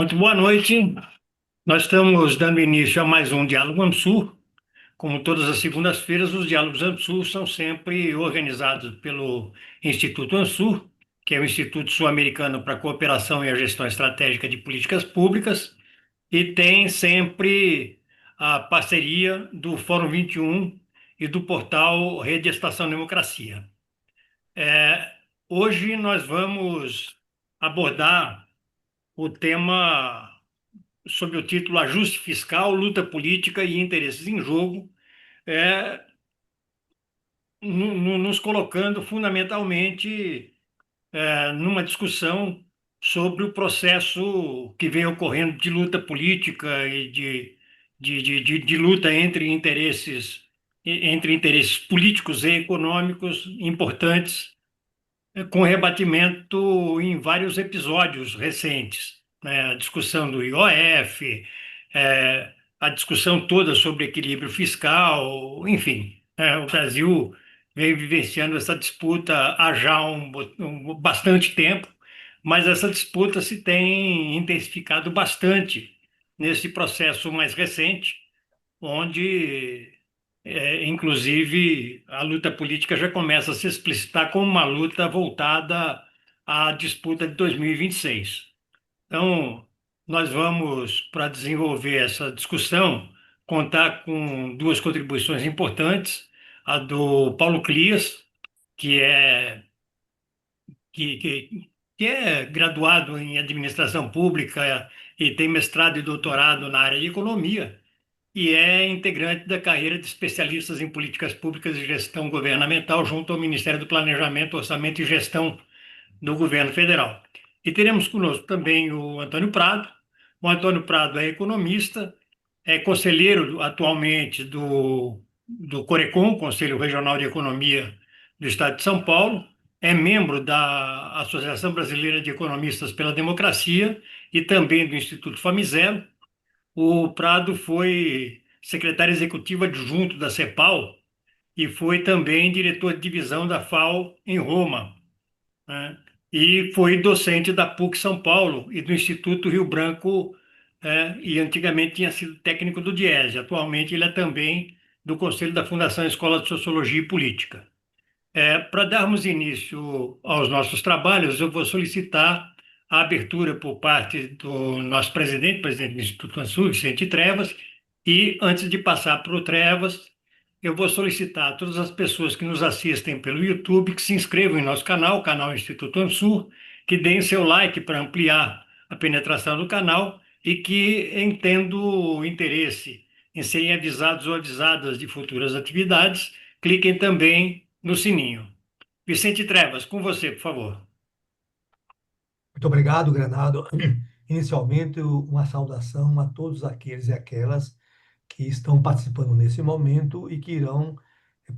Muito boa noite. Nós estamos dando início a mais um Diálogo AMSUR. Como todas as segundas-feiras, os Diálogos AMSUR são sempre organizados pelo Instituto ANSUR, que é o Instituto Sul-Americano para a Cooperação e a Gestão Estratégica de Políticas Públicas, e tem sempre a parceria do Fórum 21 e do portal Rede Estação Democracia. Hoje nós vamos abordar o tema sob o título Ajuste Fiscal, Luta Política e Interesses em Jogo, é, nos colocando fundamentalmente numa discussão sobre o processo que vem ocorrendo de luta política e de luta entre interesses políticos e econômicos importantes, com rebatimento em vários episódios recentes, né? A discussão do IOF, a discussão toda sobre equilíbrio fiscal, enfim, o Brasil vem vivenciando essa disputa há já bastante tempo, mas essa disputa se tem intensificado bastante nesse processo mais recente, onde inclusive, a luta política já começa a se explicitar como uma luta voltada à disputa de 2026. Então, nós vamos, para desenvolver essa discussão, contar com duas contribuições importantes: a do Paulo Clias, que é, que, que, que é graduado em administração pública e tem mestrado e doutorado na área de economia e é integrante da carreira de especialistas em políticas públicas e gestão governamental junto ao Ministério do Planejamento, Orçamento e Gestão do Governo Federal. E teremos conosco também o Antônio Prado. O Antônio Prado é economista, é conselheiro atualmente do CORECON, Conselho Regional de Economia do Estado de São Paulo, é membro da Associação Brasileira de Economistas pela Democracia e também do Instituto Famizelo. O Prado foi secretário executivo adjunto da CEPAL e foi também diretor de divisão da FAO em Roma, né? E foi docente da PUC São Paulo e do Instituto Rio Branco, e antigamente tinha sido técnico do DIESE. Atualmente ele é também do Conselho da Fundação Escola de Sociologia e Política. Para darmos início aos nossos trabalhos, eu vou solicitar a abertura por parte do nosso presidente do Instituto ANSUR, Vicente Trevas, e antes de passar para o Trevas, eu vou solicitar a todas as pessoas que nos assistem pelo YouTube que se inscrevam em nosso canal, o canal Instituto ANSUR, que deem seu like para ampliar a penetração do canal e que, entendo o interesse em serem avisados ou avisadas de futuras atividades, cliquem também no sininho. Vicente Trevas, com você, por favor. Muito obrigado, Granado. Inicialmente, uma saudação a todos aqueles e aquelas que estão participando nesse momento e que irão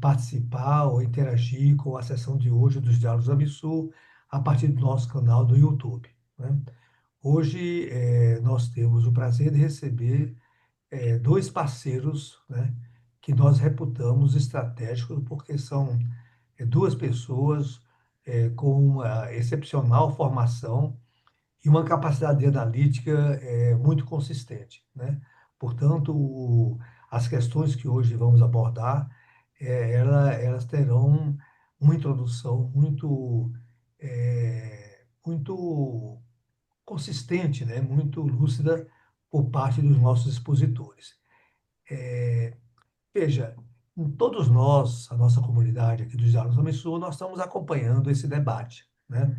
participar ou interagir com a sessão de hoje dos Diálogos Absurd a partir do nosso canal do YouTube, né? Hoje, nós temos o prazer de receber dois parceiros, né, que nós reputamos estratégicos, porque são duas pessoas com uma excepcional formação e uma capacidade analítica muito consistente, né? Portanto, as questões que hoje vamos abordar, elas terão uma introdução muito consistente, né? Muito lúcida por parte dos nossos expositores. Veja, todos nós, a nossa comunidade aqui dos Diálogos Homem Sul, nós estamos acompanhando esse debate, né?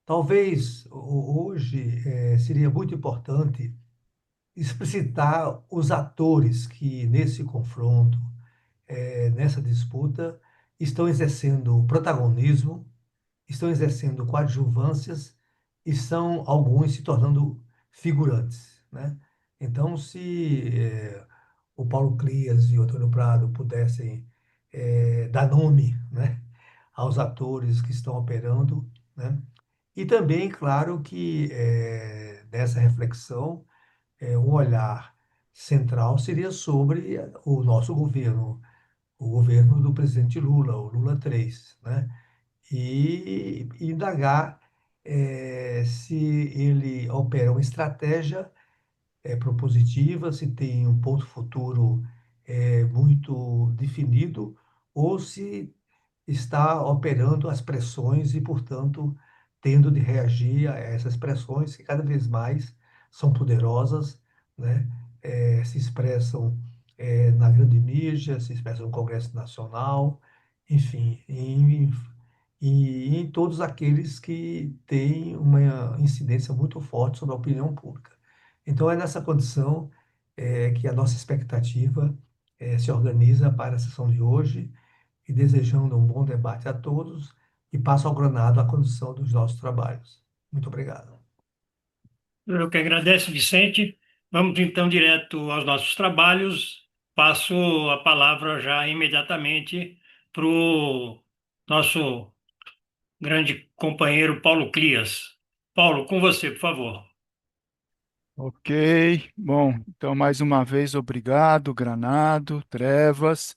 Talvez hoje seria muito importante explicitar os atores que nesse confronto, nessa disputa, estão exercendo protagonismo, estão exercendo coadjuvâncias e são alguns se tornando figurantes, né? Então, se o Paulo Clias e o Antônio Prado pudessem dar nome, né, aos atores que estão operando, né? E também, claro, que nessa reflexão, um olhar central seria sobre o nosso governo, o governo do presidente Lula, o Lula 3, né? E indagar se ele opera uma estratégia propositiva, se tem um ponto futuro muito definido, ou se está operando as pressões e, portanto, tendo de reagir a essas pressões que cada vez mais são poderosas, né? Se expressam na grande mídia, se expressam no Congresso Nacional, enfim, em todos aqueles que têm uma incidência muito forte sobre a opinião pública. Então, é nessa condição que a nossa expectativa se organiza para a sessão de hoje e desejando um bom debate a todos e passo ao granado a condução dos nossos trabalhos. Muito obrigado. Eu que agradeço, Vicente. Vamos então direto aos nossos trabalhos. Passo a palavra já imediatamente para o nosso grande companheiro Paulo Clias. Paulo, com você, por favor. Ok, bom, então mais uma vez obrigado, Granado, Trevas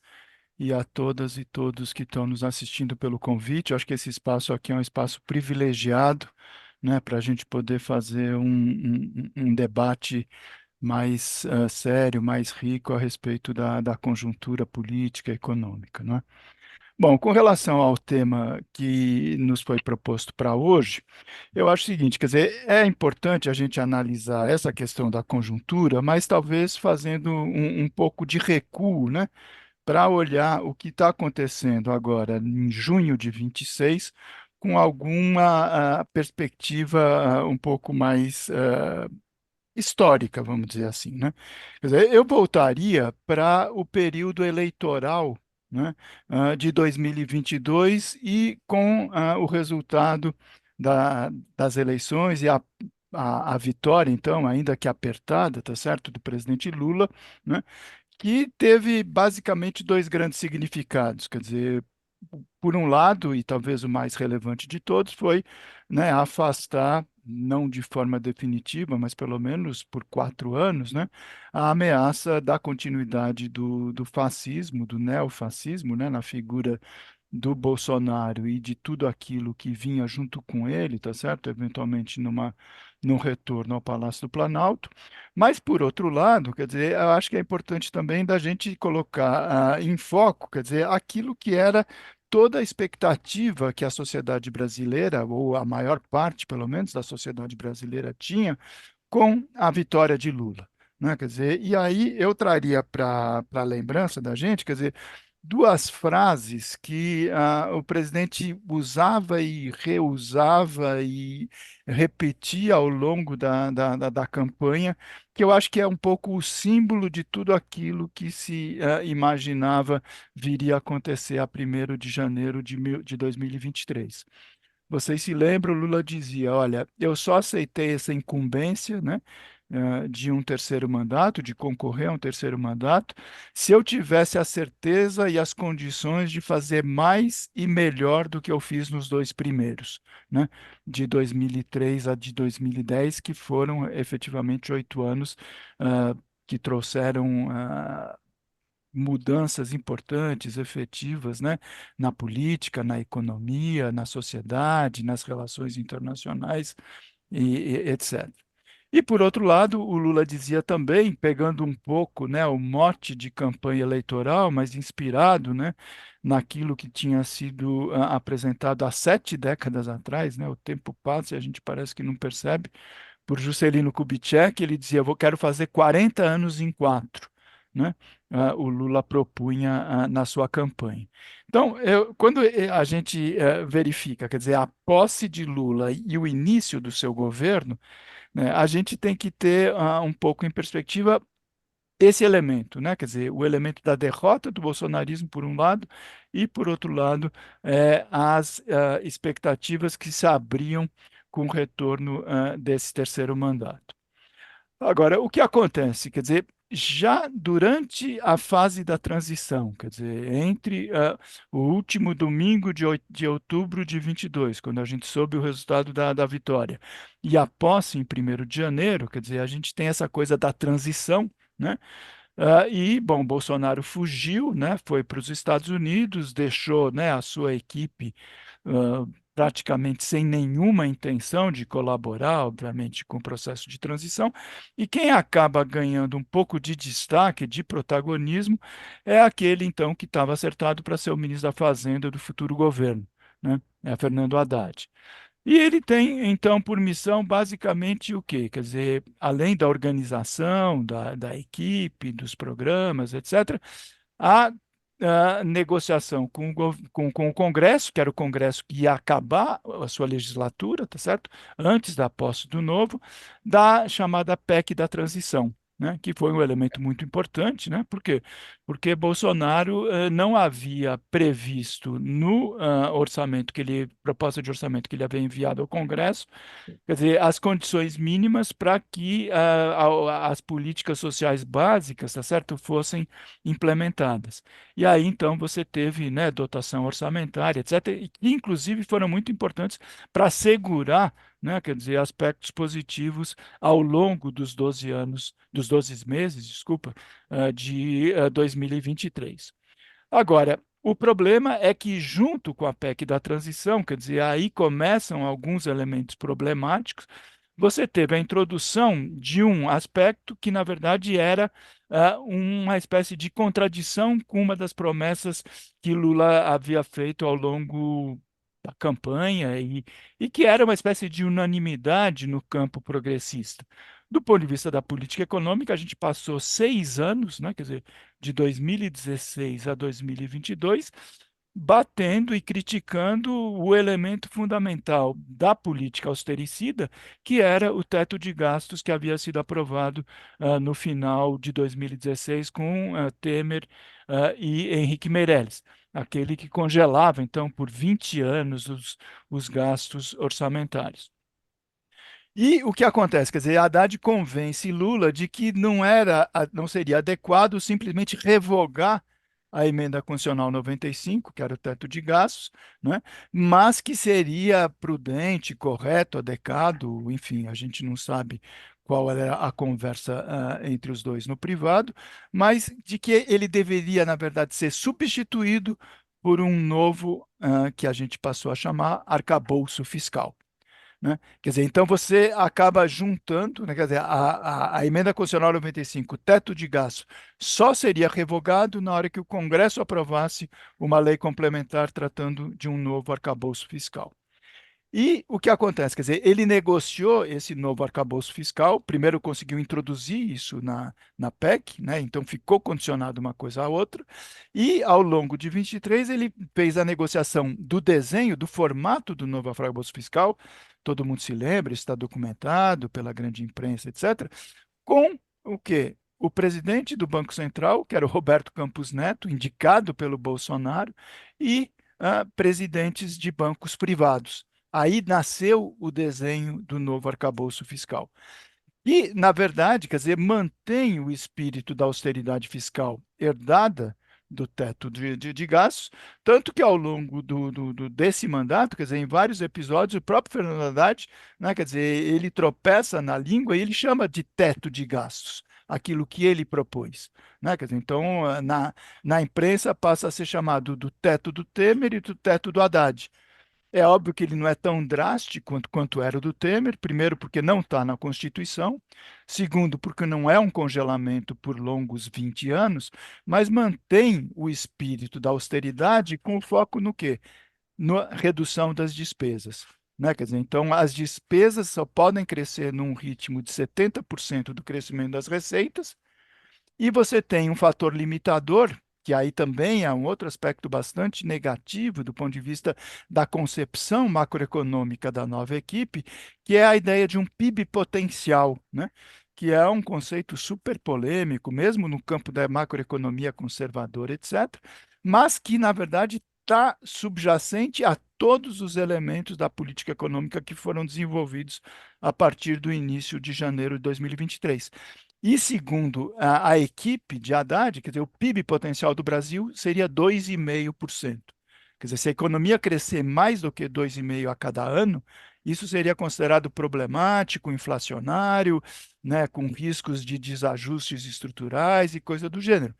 e a todas e todos que estão nos assistindo pelo convite. Eu acho que esse espaço aqui é um espaço privilegiado, né, para a gente poder fazer um debate mais sério, mais rico a respeito da conjuntura política e econômica, né? Bom, com relação ao tema que nos foi proposto para hoje, eu acho o seguinte, quer dizer, é importante a gente analisar essa questão da conjuntura, mas talvez fazendo um pouco de recuo, né, para olhar o que está acontecendo agora em junho de 26, com alguma perspectiva um pouco mais histórica, vamos dizer assim, né? Quer dizer, eu voltaria para o período eleitoral, né, de 2022 e com o resultado das eleições e a vitória, então, ainda que apertada, tá certo, do presidente Lula, né, que teve basicamente dois grandes significados. Quer dizer, por um lado, e talvez o mais relevante de todos, foi, né, afastar, não de forma definitiva, mas pelo menos por 4 anos, né, a ameaça da continuidade do fascismo, do neofascismo, né, na figura do Bolsonaro e de tudo aquilo que vinha junto com ele, tá certo? Eventualmente num retorno ao Palácio do Planalto. Mas, por outro lado, quer dizer, eu acho que é importante também da gente colocar em foco, quer dizer, aquilo que era toda a expectativa que a sociedade brasileira, ou a maior parte, pelo menos, da sociedade brasileira tinha com a vitória de Lula. Né? Quer dizer, e aí eu traria para a lembrança da gente, quer dizer, duas frases que o presidente usava e reusava e repetia ao longo da campanha, que eu acho que é um pouco o símbolo de tudo aquilo que se imaginava viria a acontecer a 1º de janeiro de 2023. Vocês se lembram, Lula dizia: olha, eu só aceitei essa incumbência, né, de um terceiro mandato, de concorrer a um terceiro mandato, se eu tivesse a certeza e as condições de fazer mais e melhor do que eu fiz nos dois primeiros, né, de 2003 a de 2010, que foram efetivamente 8 anos que trouxeram mudanças importantes, efetivas, né, na política, na economia, na sociedade, nas relações internacionais e etc. E, por outro lado, o Lula dizia também, pegando um pouco, né, o mote de campanha eleitoral, mas inspirado, né, naquilo que tinha sido apresentado há 7 décadas atrás, né, o tempo passa e a gente parece que não percebe, por Juscelino Kubitschek, ele dizia: quero fazer 40 anos em 4, né? O Lula propunha na sua campanha. Então, quando a gente verifica, quer dizer, a posse de Lula e o início do seu governo, né, a gente tem que ter um pouco em perspectiva esse elemento, né? Quer dizer, o elemento da derrota do bolsonarismo, por um lado, e, por outro lado, as expectativas que se abriam com o retorno desse terceiro mandato. Agora, o que acontece? Quer dizer, já durante a fase da transição, quer dizer, entre o último domingo de outubro de 22, quando a gente soube o resultado da vitória, e a posse em 1º de janeiro, quer dizer, a gente tem essa coisa da transição, né? E, bom, Bolsonaro fugiu, né? Foi para os Estados Unidos, deixou, né, a sua equipe praticamente sem nenhuma intenção de colaborar, obviamente, com o processo de transição, e quem acaba ganhando um pouco de destaque, de protagonismo, é aquele, então, que estava acertado para ser o ministro da Fazenda do futuro governo, né? É Fernando Haddad. E ele tem, então, por missão, basicamente, o quê? Quer dizer, além da organização, da equipe, dos programas, etc., a, a negociação com o Congresso, que era o Congresso que ia acabar a sua legislatura, tá certo? Antes da posse do novo, da chamada PEC da transição. Né, que foi um elemento muito importante, né? Por quê? Porque Bolsonaro não havia previsto no orçamento proposta de orçamento que ele havia enviado ao Congresso, quer dizer, as condições mínimas para que as políticas sociais básicas, tá certo, fossem implementadas. E aí, então, você teve, né, dotação orçamentária, etc., e que, inclusive, foram muito importantes para assegurar, né, quer dizer, aspectos positivos ao longo dos 12 anos, dos 12 meses, desculpa, de 2023. Agora, o problema é que, junto com a PEC da transição, quer dizer, aí começam alguns elementos problemáticos. Você teve a introdução de um aspecto que, na verdade, era uma espécie de contradição com uma das promessas que Lula havia feito ao longo da campanha e que era uma espécie de unanimidade no campo progressista. Do ponto de vista da política econômica, a gente passou 6 anos, né, quer dizer, de 2016 a 2022, batendo e criticando o elemento fundamental da política austericida, que era o teto de gastos que havia sido aprovado no final de 2016 com Temer e Henrique Meirelles, aquele que congelava, então, por 20 anos os gastos orçamentários. E o que acontece? Quer dizer, Haddad convence Lula de que não seria adequado simplesmente revogar a emenda constitucional 95, que era o teto de gastos, né? Mas que seria prudente, correto, adequado, enfim, a gente não sabe qual era a conversa entre os dois no privado, mas de que ele deveria, na verdade, ser substituído por um novo, que a gente passou a chamar arcabouço fiscal. Né? Quer dizer, então você acaba juntando, né? Quer dizer, a emenda constitucional 95, o teto de gasto, só seria revogado na hora que o Congresso aprovasse uma lei complementar tratando de um novo arcabouço fiscal. E o que acontece? Quer dizer, ele negociou esse novo arcabouço fiscal, primeiro conseguiu introduzir isso na PEC, né? Então ficou condicionado uma coisa à outra, e ao longo de 23 ele fez a negociação do desenho, do formato do novo arcabouço fiscal, todo mundo se lembra, está documentado pela grande imprensa, etc., com o quê? O presidente do Banco Central, que era o Roberto Campos Neto, indicado pelo Bolsonaro, e presidentes de bancos privados. Aí nasceu o desenho do novo arcabouço fiscal. E, na verdade, quer dizer, mantém o espírito da austeridade fiscal herdada do teto de gastos, tanto que ao longo desse mandato, quer dizer, em vários episódios, o próprio Fernando Haddad, né, quer dizer, ele tropeça na língua e ele chama de teto de gastos aquilo que ele propôs. Né? Quer dizer, então, na imprensa passa a ser chamado do teto do Temer e do teto do Haddad. É óbvio que ele não é tão drástico quanto era o do Temer, primeiro, porque não está na Constituição, segundo, porque não é um congelamento por longos 20 anos, mas mantém o espírito da austeridade com foco no quê? Na redução das despesas. Né? Quer dizer, então, as despesas só podem crescer num ritmo de 70% do crescimento das receitas, e você tem um fator limitador, que aí também é um outro aspecto bastante negativo do ponto de vista da concepção macroeconômica da nova equipe, que é a ideia de um PIB potencial, né? Que é um conceito super polêmico, mesmo no campo da macroeconomia conservadora, etc., mas que, na verdade, está subjacente a todos os elementos da política econômica que foram desenvolvidos a partir do início de janeiro de 2023. E segundo a equipe de Haddad, quer dizer, o PIB potencial do Brasil seria 2,5%. Quer dizer, se a economia crescer mais do que 2,5% a cada ano, isso seria considerado problemático, inflacionário, né, com riscos de desajustes estruturais e coisa do gênero.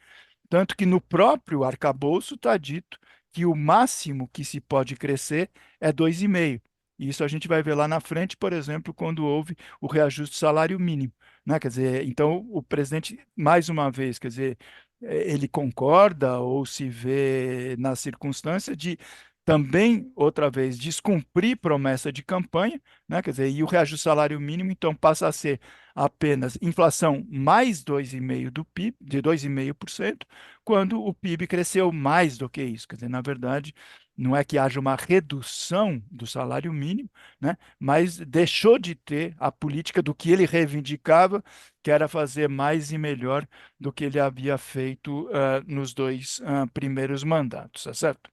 Tanto que no próprio arcabouço está dito que o máximo que se pode crescer é 2,5%. E isso a gente vai ver lá na frente, por exemplo, quando houve o reajuste do salário mínimo, né? Quer dizer, então o presidente, mais uma vez, quer dizer, ele concorda ou se vê na circunstância de também, outra vez, descumprir promessa de campanha, né? Quer dizer, e o reajuste do salário mínimo, então, passa a ser apenas inflação mais 2,5% do PIB, de 2,5%, quando o PIB cresceu mais do que isso. Quer dizer, na verdade, não é que haja uma redução do salário mínimo, né? Mas deixou de ter a política do que ele reivindicava, que era fazer mais e melhor do que ele havia feito nos dois primeiros mandatos, tá certo?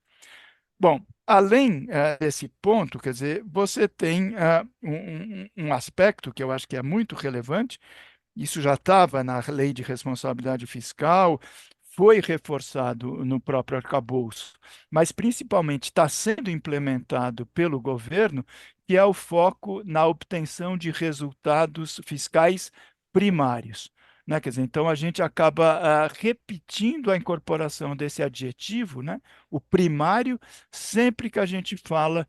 Bom, além desse ponto, quer dizer, você tem um aspecto que eu acho que é muito relevante, isso já estava na lei de responsabilidade fiscal, foi reforçado no próprio arcabouço, mas principalmente está sendo implementado pelo governo, que é o foco na obtenção de resultados fiscais primários. Né? Quer dizer, então a gente acaba repetindo a incorporação desse adjetivo, né? O primário, sempre que a gente fala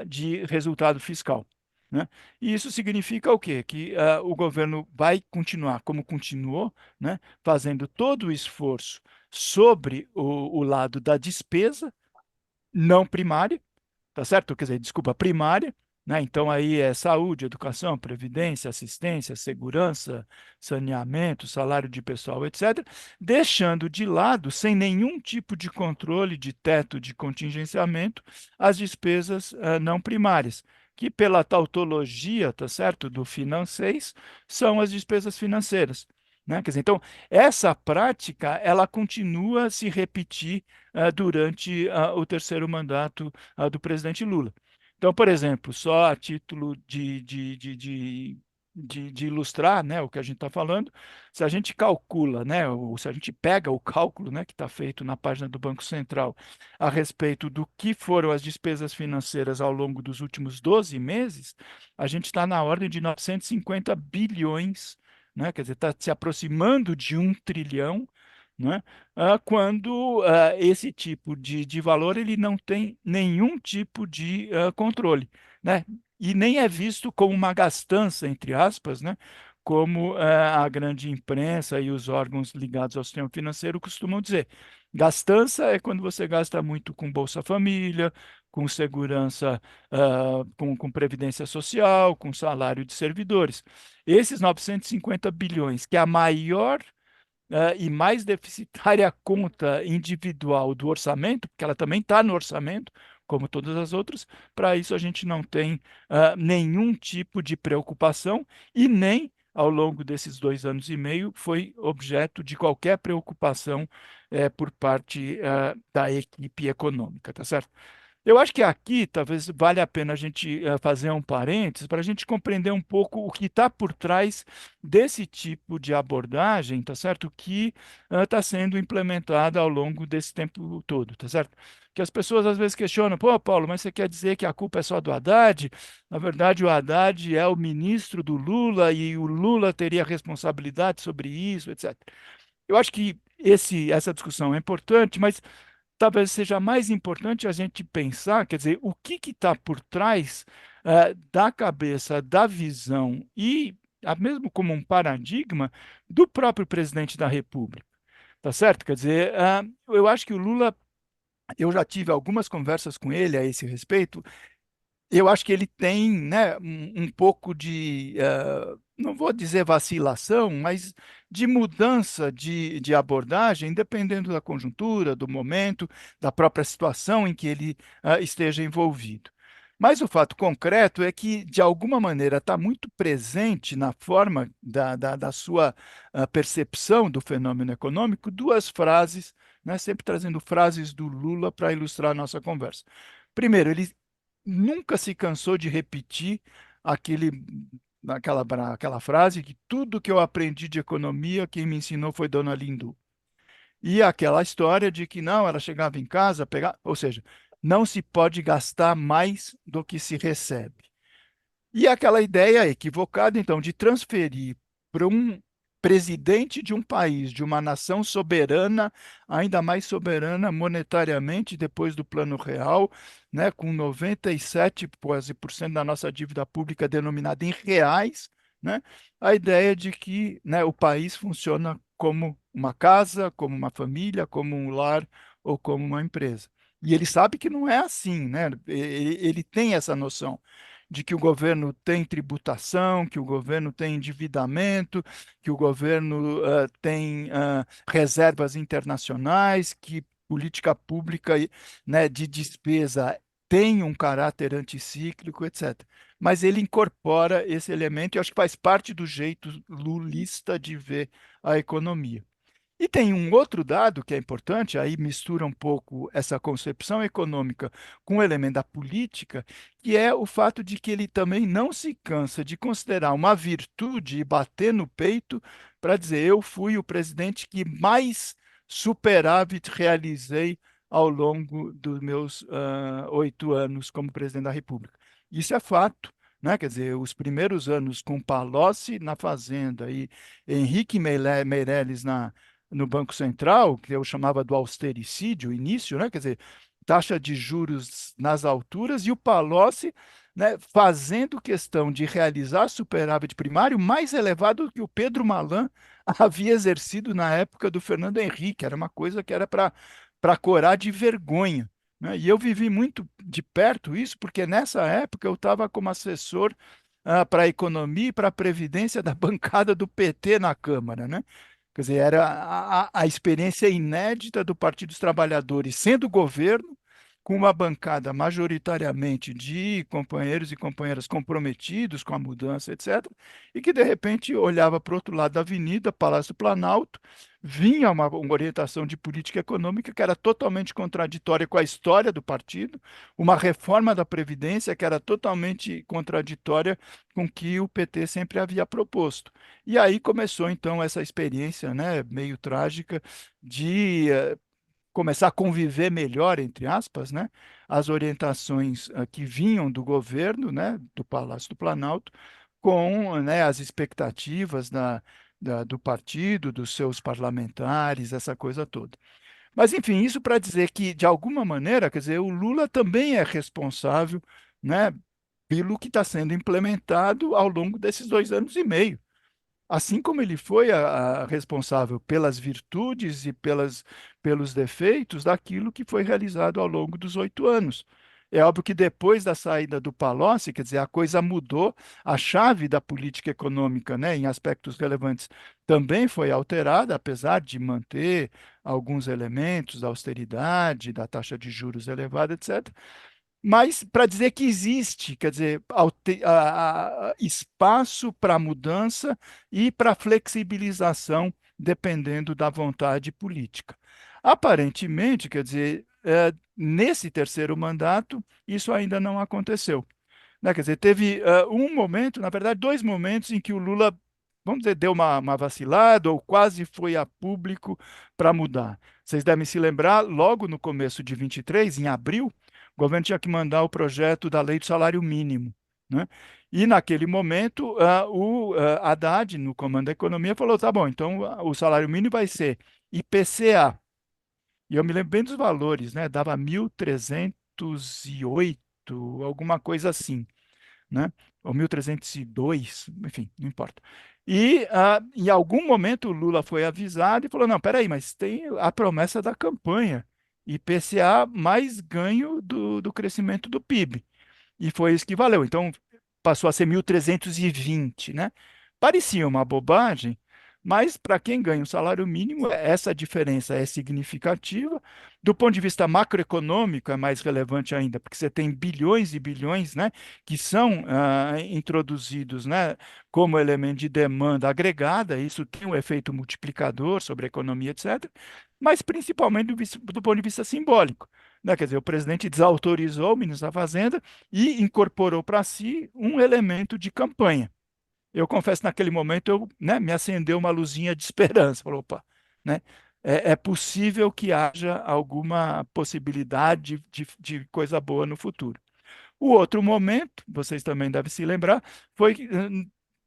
de resultado fiscal. Né? E isso significa o quê? Que o governo vai continuar, como continuou, né, fazendo todo o esforço sobre o lado da despesa não primária, tá certo? Quer dizer, desculpa, primária, né? Então aí é saúde, educação, previdência, assistência, segurança, saneamento, salário de pessoal, etc., deixando de lado, sem nenhum tipo de controle de teto de contingenciamento, as despesas não primárias, que pela tautologia, tá certo, do financês, são as despesas financeiras. Né? Quer dizer, então, essa prática ela continua a se repetir durante o terceiro mandato do presidente Lula. Então, por exemplo, só a título de ilustrar, né, o que a gente está falando, se a gente calcula, né, ou se a gente pega o cálculo, né, que está feito na página do Banco Central a respeito do que foram as despesas financeiras ao longo dos últimos 12 meses, a gente está na ordem de 950 bilhões, né, quer dizer, está se aproximando de 1 trilhão, né, quando esse tipo de valor ele não tem nenhum tipo de controle, né? E nem é visto como uma gastança, entre aspas, né? Como a grande imprensa e os órgãos ligados ao sistema financeiro costumam dizer. Gastança é quando você gasta muito com Bolsa Família, com segurança, com previdência social, com salário de servidores. Esses 950 bilhões, que é a maior e mais deficitária conta individual do orçamento, porque ela também está no orçamento, como todas as outras, para isso a gente não tem nenhum tipo de preocupação e nem, ao longo desses 2 anos e meio, foi objeto de qualquer preocupação por parte da equipe econômica, tá certo? Eu acho que aqui talvez valha a pena a gente fazer um parênteses para a gente compreender um pouco o que está por trás desse tipo de abordagem, tá certo? Que está sendo implementada ao longo desse tempo todo, tá certo? Que as pessoas às vezes questionam, pô, Paulo, mas você quer dizer que a culpa é só do Haddad? Na verdade, o Haddad é o ministro do Lula e o Lula teria responsabilidade sobre isso, etc. Eu acho que essa discussão é importante, mas talvez seja mais importante a gente pensar, quer dizer, o que está por trás da cabeça, da visão e mesmo como um paradigma do próprio presidente da República, tá certo? Quer dizer, eu acho que o Lula, eu já tive algumas conversas com ele a esse respeito, eu acho que ele tem, né, um pouco de, não vou dizer vacilação, mas de mudança de abordagem, dependendo da conjuntura, do momento, da própria situação em que ele esteja envolvido. Mas o fato concreto é que, de alguma maneira, está muito presente na forma da sua percepção do fenômeno econômico, duas frases, né, sempre trazendo frases do Lula para ilustrar a nossa conversa. Primeiro, ele nunca se cansou de repetir aquele, aquela frase que tudo que eu aprendi de economia, quem me ensinou foi Dona Lindu. E aquela história de que não, ela chegava em casa, pegava, ou seja, não se pode gastar mais do que se recebe. E aquela ideia equivocada, então, de transferir para presidente de um país, de uma nação soberana, ainda mais soberana monetariamente, depois do Plano Real, né, com 97 quase por cento da nossa dívida pública denominada em reais, né, a ideia de que, né, o país funciona como uma casa, como uma família, como um lar ou como uma empresa. E ele sabe que não é assim, né? Ele tem essa noção de que o governo tem tributação, que o governo tem endividamento, que o governo tem reservas internacionais, que política pública, né, de despesa tem um caráter anticíclico, etc. Mas ele incorpora esse elemento e acho que faz parte do jeito lulista de ver a economia. E tem um outro dado que é importante, aí mistura um pouco essa concepção econômica com o elemento da política, que é o fato de que ele também não se cansa de considerar uma virtude e bater no peito para dizer: eu fui o presidente que mais superávit realizei ao longo dos meus 8 anos como presidente da República. Isso é fato. Né? Quer dizer, os primeiros anos com Palocci na Fazenda e Henrique Meirelles no Banco Central, que eu chamava do austericídio, o início, né? Quer dizer, taxa de juros nas alturas, e o Palocci, né, fazendo questão de realizar superávit primário mais elevado do que o Pedro Malan havia exercido na época do Fernando Henrique. Era uma coisa que era para corar de vergonha. Né? E eu vivi muito de perto isso, porque nessa época eu estava como assessor para a economia e para a previdência da bancada do PT na Câmara, né? Quer dizer, era a experiência inédita do Partido dos Trabalhadores sendo governo, com uma bancada majoritariamente de companheiros e companheiras comprometidos com a mudança, etc., e que, de repente, olhava para o outro lado da avenida, Palácio Planalto, vinha uma orientação de política econômica que era totalmente contraditória com a história do partido, uma reforma da Previdência que era totalmente contraditória com o que o PT sempre havia proposto. E aí começou, então, essa experiência, né, meio trágica de começar a conviver melhor, entre aspas, né, as orientações que vinham do governo, né, do Palácio do Planalto, com, né, as expectativas do partido, dos seus parlamentares, essa coisa toda. Mas, enfim, isso para dizer que, de alguma maneira, quer dizer, o Lula também é responsável, né, pelo que está sendo implementado ao longo desses 2 anos e meio. Assim como ele foi a responsável pelas virtudes e pelos defeitos daquilo que foi realizado ao longo dos 8 anos. É óbvio que depois da saída do Palocci, quer dizer, a coisa mudou, a chave da política econômica, né, em aspectos relevantes, também foi alterada, apesar de manter alguns elementos da austeridade, da taxa de juros elevada, etc. Mas para dizer que existe, quer dizer, espaço para mudança e para flexibilização, dependendo da vontade política. Aparentemente, quer dizer, nesse terceiro mandato, isso ainda não aconteceu. Né? Quer dizer, teve um momento, na verdade, 2 momentos em que o Lula, vamos dizer, deu uma vacilada ou quase foi a público para mudar. Vocês devem se lembrar, logo no começo de 23, em abril, o governo tinha que mandar o projeto da lei do salário mínimo. Né? E naquele momento, o Haddad, no comando da economia, falou: tá bom, então o salário mínimo vai ser IPCA. E eu me lembro bem dos valores, né? Dava 1.308, alguma coisa assim, né? Ou 1.302, enfim, não importa. E em algum momento o Lula foi avisado e falou: não, peraí, mas tem a promessa da campanha, IPCA mais ganho do crescimento do PIB. E foi isso que valeu. Então, passou a ser 1.320, né? Parecia uma bobagem, mas para quem ganha um salário mínimo, essa diferença é significativa. Do ponto de vista macroeconômico, é mais relevante ainda, porque você tem bilhões e bilhões, né, que são introduzidos, né, como elemento de demanda agregada. Isso tem um efeito multiplicador sobre a economia, etc., mas principalmente do ponto de vista simbólico. Né? Quer dizer, o presidente desautorizou o ministro da Fazenda e incorporou para si um elemento de campanha. Eu confesso, naquele momento, né, me acendeu uma luzinha de esperança. Falou, opa, né, é possível que haja alguma possibilidade de coisa boa no futuro. O outro momento, vocês também devem se lembrar, foi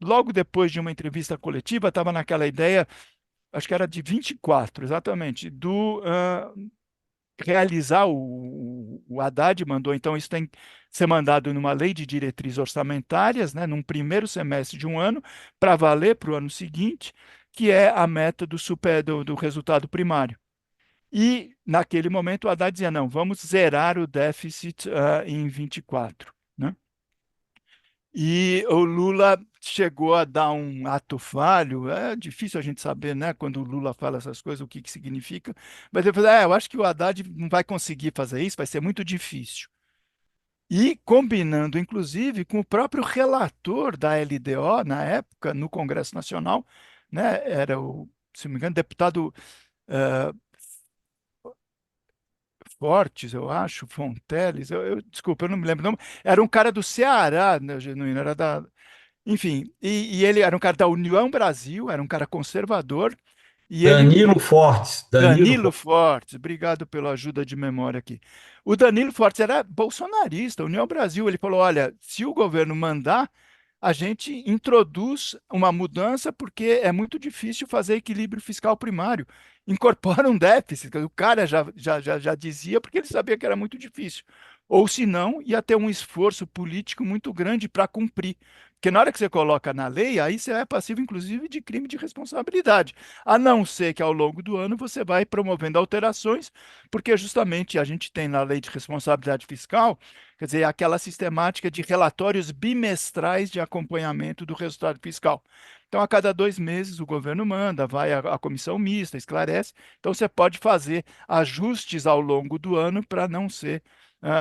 logo depois de uma entrevista coletiva, estava naquela ideia, acho que era de 24, exatamente, do realizar, o Haddad mandou, então isso tem que ser mandado numa lei de diretrizes orçamentárias, né, num primeiro semestre de um ano, para valer para o ano seguinte, que é a meta do resultado primário. E, naquele momento, o Haddad dizia, não, vamos zerar o déficit em 24, né? E o Lula chegou a dar um ato falho, é difícil a gente saber, né, quando o Lula fala essas coisas, o que que significa, mas ele falou, eu acho que o Haddad não vai conseguir fazer isso, vai ser muito difícil. E combinando, inclusive, com o próprio relator da LDO, na época, no Congresso Nacional, né, era o, se não me engano, deputado eh, Fortes, eu acho, Fonteles, desculpa, eu não me lembro o nome, era um cara do Ceará, né, genuíno, era da, enfim, e ele era um cara da União Brasil, era um cara conservador, e ele Danilo Fortes, Danilo Danilo Fortes. Fortes, obrigado pela ajuda de memória aqui. O Danilo Fortes era bolsonarista, União Brasil. Ele falou: olha, se o governo mandar, a gente introduz uma mudança porque é muito difícil fazer equilíbrio fiscal primário. Incorpora um déficit. O cara já dizia porque ele sabia que era muito difícil. Ou se não, ia ter um esforço político muito grande para cumprir. Porque na hora que você coloca na lei, aí você é passivo, inclusive, de crime de responsabilidade. A não ser que ao longo do ano você vai promovendo alterações, porque justamente a gente tem na lei de responsabilidade fiscal, quer dizer, aquela sistemática de relatórios bimestrais de acompanhamento do resultado fiscal. Então, a cada 2 meses, o governo manda, vai à comissão mista, esclarece. Então, você pode fazer ajustes ao longo do ano para não ser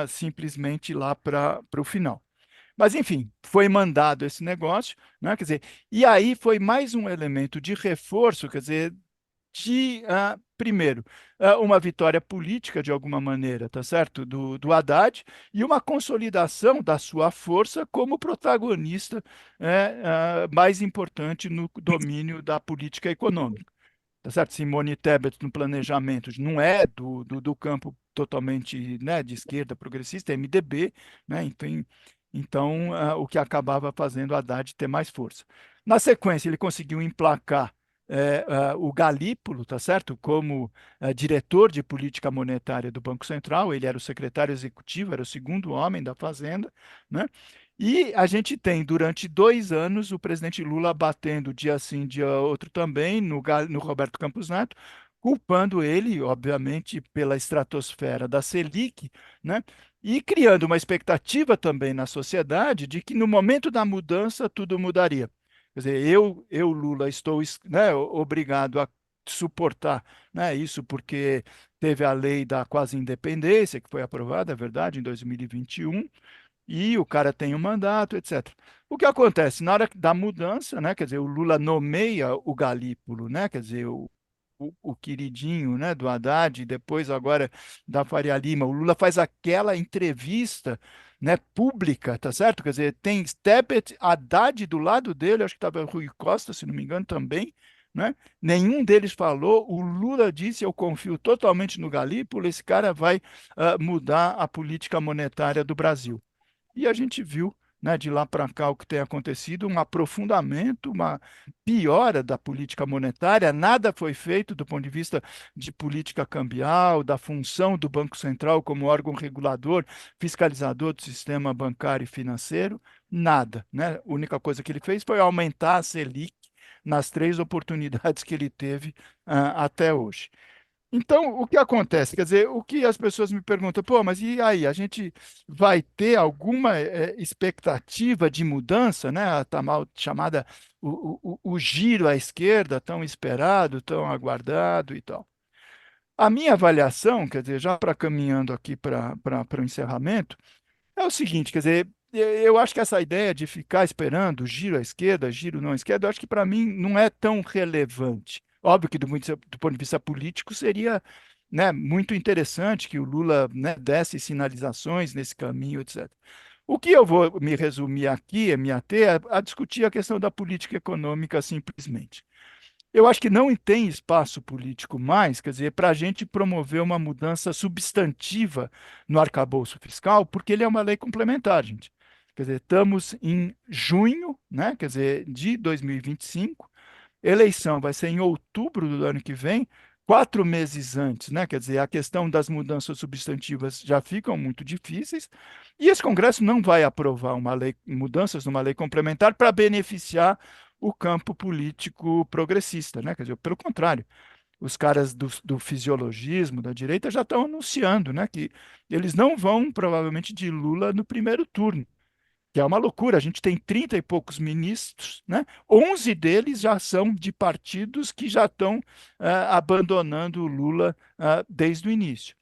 simplesmente lá para o final. Mas, enfim, foi mandado esse negócio, né? Quer dizer, e aí foi mais um elemento de reforço, quer dizer, primeiro, uma vitória política, de alguma maneira, tá certo? Do Haddad, e uma consolidação da sua força como protagonista mais importante no domínio da política econômica. Tá certo? Simone Tebet no planejamento não é do campo totalmente, né, de esquerda progressista, é MDB, né? Então, o que acabava fazendo o Haddad ter mais força. Na sequência, ele conseguiu emplacar o Galípolo, tá certo? Como diretor de política monetária do Banco Central, ele era o secretário executivo, era o segundo homem da Fazenda, né? E a gente tem, durante 2 anos, o presidente Lula batendo dia sim, dia outro também, no Roberto Campos Neto, culpando ele, obviamente, pela estratosfera da Selic, né? E criando uma expectativa também na sociedade de que no momento da mudança tudo mudaria. Quer dizer, Lula, estou, né, obrigado a suportar, né, isso porque teve a lei da quase independência, que foi aprovada, é verdade, em 2021, e o cara tem um mandato, etc. O que acontece? Na hora da mudança, né, quer dizer, o Lula nomeia o Galípolo, né, quer dizer, o queridinho, né, do Haddad, e depois agora da Faria Lima. O Lula faz aquela entrevista, né, pública, tá certo? Quer dizer, tem Tebet, Haddad do lado dele, acho que estava Rui Costa, se não me engano, também, né? Nenhum deles falou. O Lula disse: eu confio totalmente no Galípolo, esse cara vai mudar a política monetária do Brasil. E a gente viu, né, de lá para cá o que tem acontecido, um aprofundamento, uma piora da política monetária. Nada foi feito do ponto de vista de política cambial, da função do Banco Central como órgão regulador, fiscalizador do sistema bancário e financeiro. Nada, né? A única coisa que ele fez foi aumentar a Selic nas 3 oportunidades que ele teve até hoje. Então, o que acontece? Quer dizer, o que as pessoas me perguntam, pô, mas e aí? A gente vai ter alguma expectativa de mudança, né? A chamada o giro à esquerda, tão esperado, tão aguardado e tal. A minha avaliação, quer dizer, já para caminhando aqui para o encerramento, é o seguinte, quer dizer, eu acho que essa ideia de ficar esperando giro à esquerda, giro não à esquerda, eu acho que para mim não é tão relevante. Óbvio que do ponto de vista político seria, né, muito interessante que o Lula, né, desse sinalizações nesse caminho, etc. O que eu vou me resumir aqui, me ater a discutir a questão da política econômica simplesmente. Eu acho que não tem espaço político mais, quer dizer, para a gente promover uma mudança substantiva no arcabouço fiscal, porque ele é uma lei complementar, gente. Quer dizer, estamos em junho, né? Quer dizer, de 2025. Eleição vai ser em outubro do ano que vem, 4 meses antes, né? Quer dizer, a questão das mudanças substantivas já ficam muito difíceis, e esse Congresso não vai aprovar uma lei, mudanças numa lei complementar para beneficiar o campo político progressista, né? Quer dizer, pelo contrário, os caras do fisiologismo, da direita, já estão anunciando, né, que eles não vão, provavelmente, de Lula no primeiro turno, que é uma loucura. A gente tem 30 e poucos ministros, né? 11 deles já são de partidos que já estão abandonando o Lula desde o início.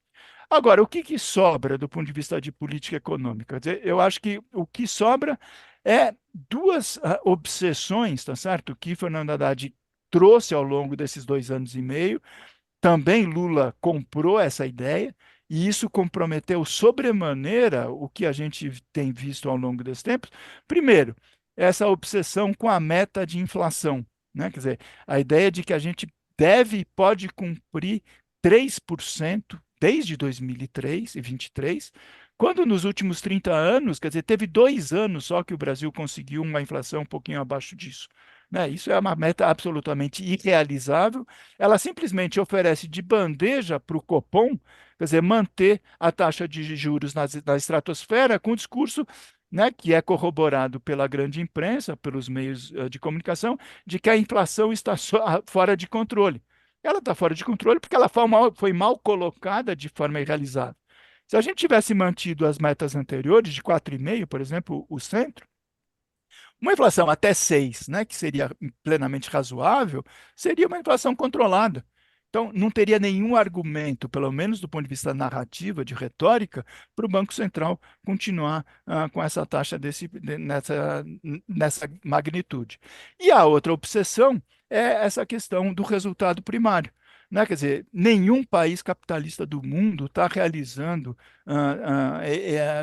Agora, o que, que sobra do ponto de vista de política econômica? Quer dizer, eu acho que o que sobra é duas obsessões, tá certo? Que Fernando Haddad trouxe ao longo desses 2 anos e meio. Também Lula comprou essa ideia, e isso comprometeu sobremaneira o que a gente tem visto ao longo desse tempo. Primeiro, essa obsessão com a meta de inflação, né? Quer dizer, a ideia de que a gente deve e pode cumprir 3% desde 2003 e 23, quando nos últimos 30 anos, quer dizer, teve 2 anos só que o Brasil conseguiu uma inflação um pouquinho abaixo disso. Né? Isso é uma meta absolutamente irrealizável. Ela simplesmente oferece de bandeja para o Copom, quer dizer, manter a taxa de juros na estratosfera com o discurso, né, que é corroborado pela grande imprensa, pelos meios de comunicação, de que a inflação está fora de controle. Ela está fora de controle porque ela foi mal colocada de forma irrealizável. Se a gente tivesse mantido as metas anteriores, de 4,5, por exemplo, o centro, uma inflação até 6, né, que seria plenamente razoável, seria uma inflação controlada. Então, não teria nenhum argumento, pelo menos do ponto de vista narrativa, de retórica, para o Banco Central continuar com essa taxa nessa magnitude. E a outra obsessão é essa questão do resultado primário. Né? Quer dizer, nenhum país capitalista do mundo está realizando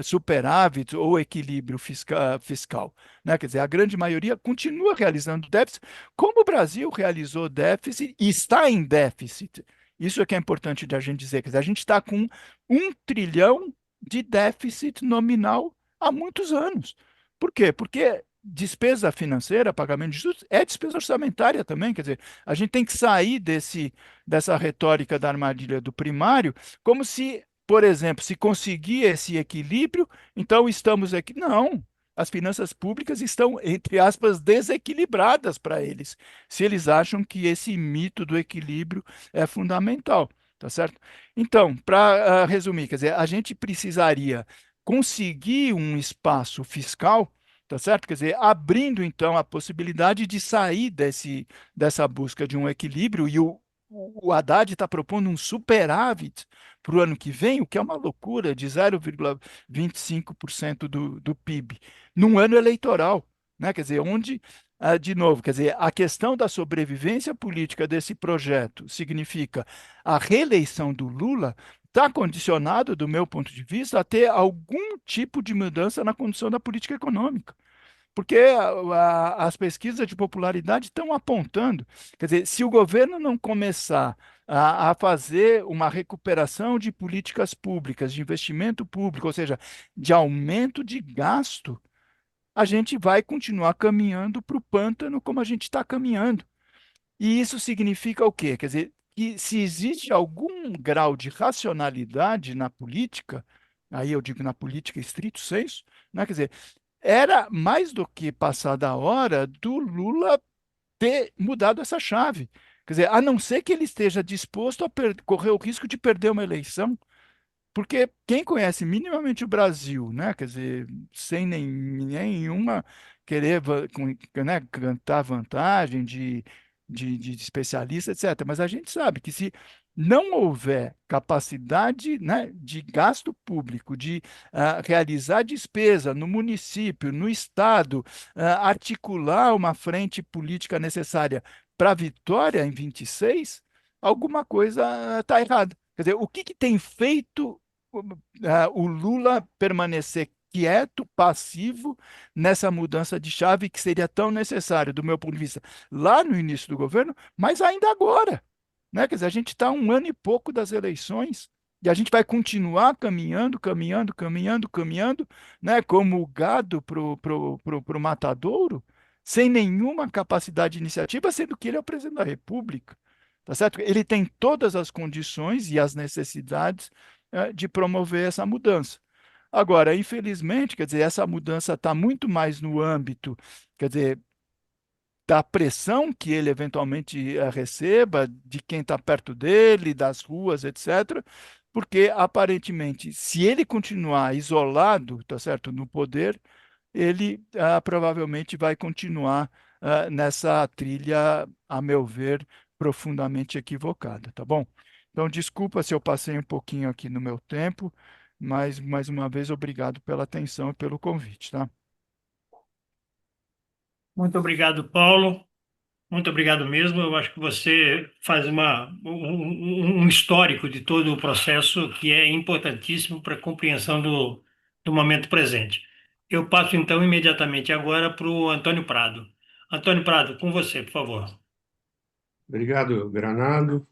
superávit ou equilíbrio fiscal. Né? Quer dizer, a grande maioria continua realizando déficit, como o Brasil realizou déficit e está em déficit. Isso é que é importante de a gente dizer. Quer dizer, a gente está com 1 trilhão de déficit nominal há muitos anos. Por quê? Porque despesa financeira, pagamento de juros, é despesa orçamentária também. Quer dizer, a gente tem que sair dessa retórica da armadilha do primário, como se, por exemplo, se conseguir esse equilíbrio, então estamos aqui. Não, as finanças públicas estão, entre aspas, desequilibradas para eles, se eles acham que esse mito do equilíbrio é fundamental, tá certo? Então, para resumir, quer dizer, a gente precisaria conseguir um espaço fiscal, tá certo? Quer dizer, abrindo então a possibilidade de sair dessa busca de um equilíbrio, e o Haddad está propondo um superávit para o ano que vem, o que é uma loucura, de 0,25% do PIB, num ano eleitoral, né? Quer dizer, onde, de novo, quer dizer, a questão da sobrevivência política desse projeto significa a reeleição do Lula, está condicionado, do meu ponto de vista, a ter algum tipo de mudança na condição da política econômica. Porque as pesquisas de popularidade estão apontando. Quer dizer, se o governo não começar a fazer uma recuperação de políticas públicas, de investimento público, ou seja, de aumento de gasto, a gente vai continuar caminhando para o pântano como a gente está caminhando. E isso significa o quê? Quer dizer, que se existe algum grau de racionalidade na política, aí eu digo na política estrito sensu, né? Quer dizer, era mais do que passada a hora do Lula ter mudado essa chave. Quer dizer, a não ser que ele esteja disposto a correr o risco de perder uma eleição, porque quem conhece minimamente o Brasil, né, quer dizer, sem nenhuma querer né, cantar vantagem de especialista, etc. Mas a gente sabe que se não houver capacidade, né, de gasto público, de realizar despesa no município, no estado, articular uma frente política necessária para a vitória em 26, alguma coisa está errada. Quer dizer, o que, que tem feito o Lula permanecer quieto, passivo, nessa mudança de chave que seria tão necessária, do meu ponto de vista, lá no início do governo, mas ainda agora, né? Quer dizer, a gente está 1 ano e pouco das eleições, E a gente vai continuar caminhando, caminhando, né, como o gado pro matadouro, sem nenhuma capacidade de iniciativa, sendo que ele é o presidente da República, tá certo? Ele tem todas as condições e as necessidades, de promover essa mudança. Agora, infelizmente, quer dizer, essa mudança está muito mais no âmbito, quer dizer, da pressão que ele eventualmente receba, de quem está perto dele, das ruas, etc. Porque aparentemente, se ele continuar isolado, tá certo, no poder, ele provavelmente vai continuar nessa trilha, a meu ver, profundamente equivocada, tá bom? Então, desculpa se eu passei um pouquinho aqui no meu tempo, mas mais uma vez, obrigado pela atenção e pelo convite, tá? Muito obrigado, Paulo. Muito obrigado mesmo. Eu acho que você faz um histórico de todo o processo que é importantíssimo para a compreensão do momento presente. Eu passo então imediatamente agora para o Antônio Prado. Antônio Prado, com você, por favor. Obrigado, Granado.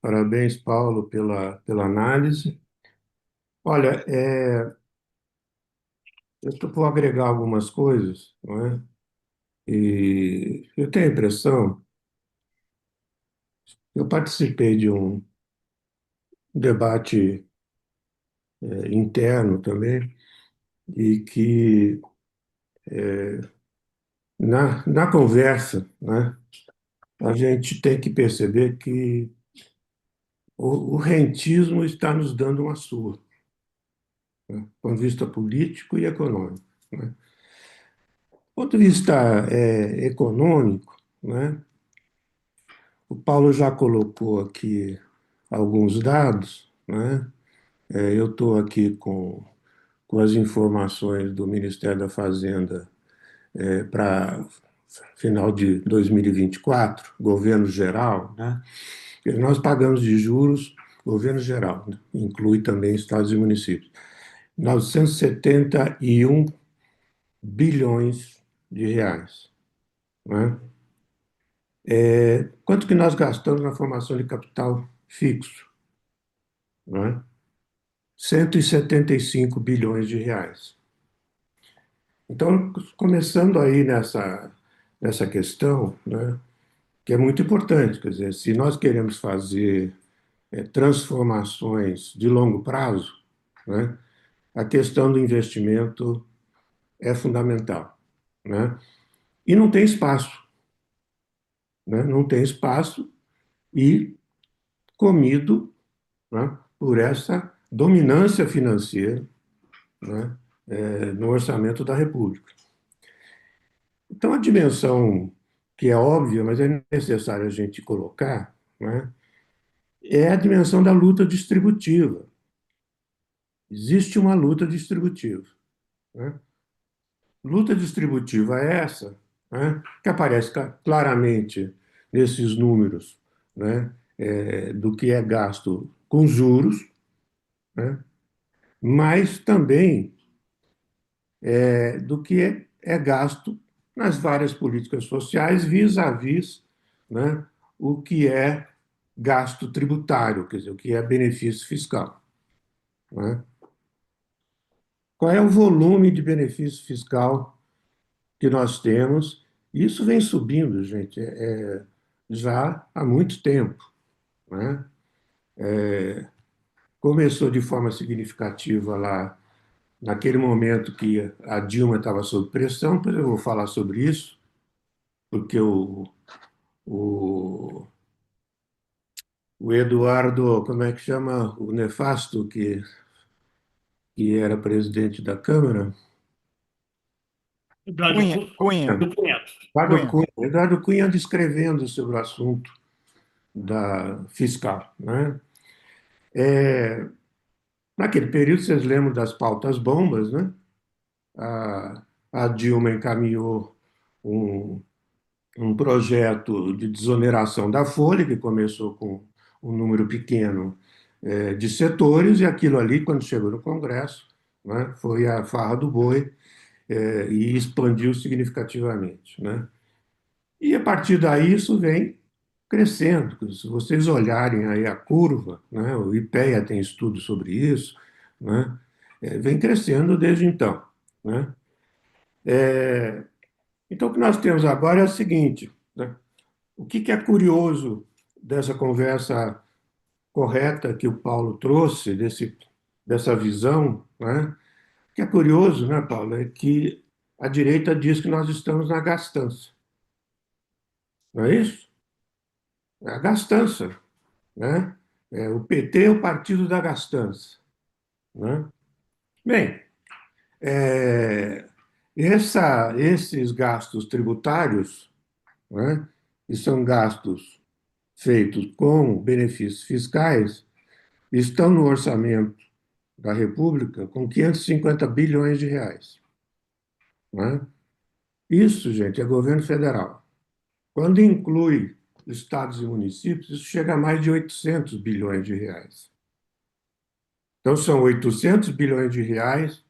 Parabéns, Paulo, pela análise. Olha, vou agregar algumas coisas, não é? E eu tenho a impressão, eu participei de um debate interno também, e que na conversa, né, a gente tem que perceber que o rentismo está nos dando uma surra, né, do ponto de vista político e econômico, né? Do ponto de vista econômico, né, o Paulo já colocou aqui alguns dados, né? Eu estou aqui com as informações do Ministério da Fazenda para final de 2024, governo geral, né? E nós pagamos de juros, governo geral, né? Inclui também estados e municípios, 971 bilhões de reais, né? Quanto que nós gastamos na formação de capital fixo, né? 175 bilhões de reais. Então, começando aí nessa questão, né, que é muito importante, quer dizer, se nós queremos fazer transformações de longo prazo, né, a questão do investimento é fundamental, né? E não tem espaço, né? Não tem espaço e comido, né, por essa dominância financeira, né, no orçamento da República. Então, a dimensão que é óbvia, mas é necessário a gente colocar, né, é a dimensão da luta distributiva. Existe uma luta distributiva, né? Luta distributiva é essa, né, que aparece claramente nesses números, né, do que é gasto com juros, né, mas também do que é gasto nas várias políticas sociais vis-à-vis, né, o que é gasto tributário, quer dizer, o que é benefício fiscal, né? Qual é o volume de benefício fiscal que nós temos? Isso vem subindo, gente, já há muito tempo, né? Começou de forma significativa lá naquele momento que a Dilma estava sob pressão, depois eu vou falar sobre isso, porque o, o Eduardo, como é que chama? O nefasto, que era presidente da Câmara. Eduardo Cunha, Cunha, Cunha. Cunha. Eduardo Cunha descrevendo sobre o assunto da fiscal, né? Naquele período, vocês lembram das pautas bombas, né? A Dilma encaminhou um, um projeto de desoneração da Folha, que começou com um número pequeno de setores, e aquilo ali, quando chegou no Congresso, né, foi a farra do boi, e expandiu significativamente, né? E a partir daí isso vem crescendo. Se vocês olharem aí a curva, né, o IPEA tem estudo sobre isso, né, vem crescendo desde então, né? Então, o que nós temos agora é o seguinte, né? O que é curioso dessa conversa correta que o Paulo trouxe, dessa visão, né? O que é curioso, né, Paulo, é que a direita diz que nós estamos na gastança, não é isso? É a gastança, né? O PT é o partido da gastança, né? Bem, é, esses gastos tributários, né, que são gastos feitos com benefícios fiscais, estão no orçamento da República com 550 bilhões de reais, né? Isso, gente, é governo federal. Quando inclui estados e municípios, isso chega a mais de 800 bilhões de reais. Então, são 800 bilhões de reais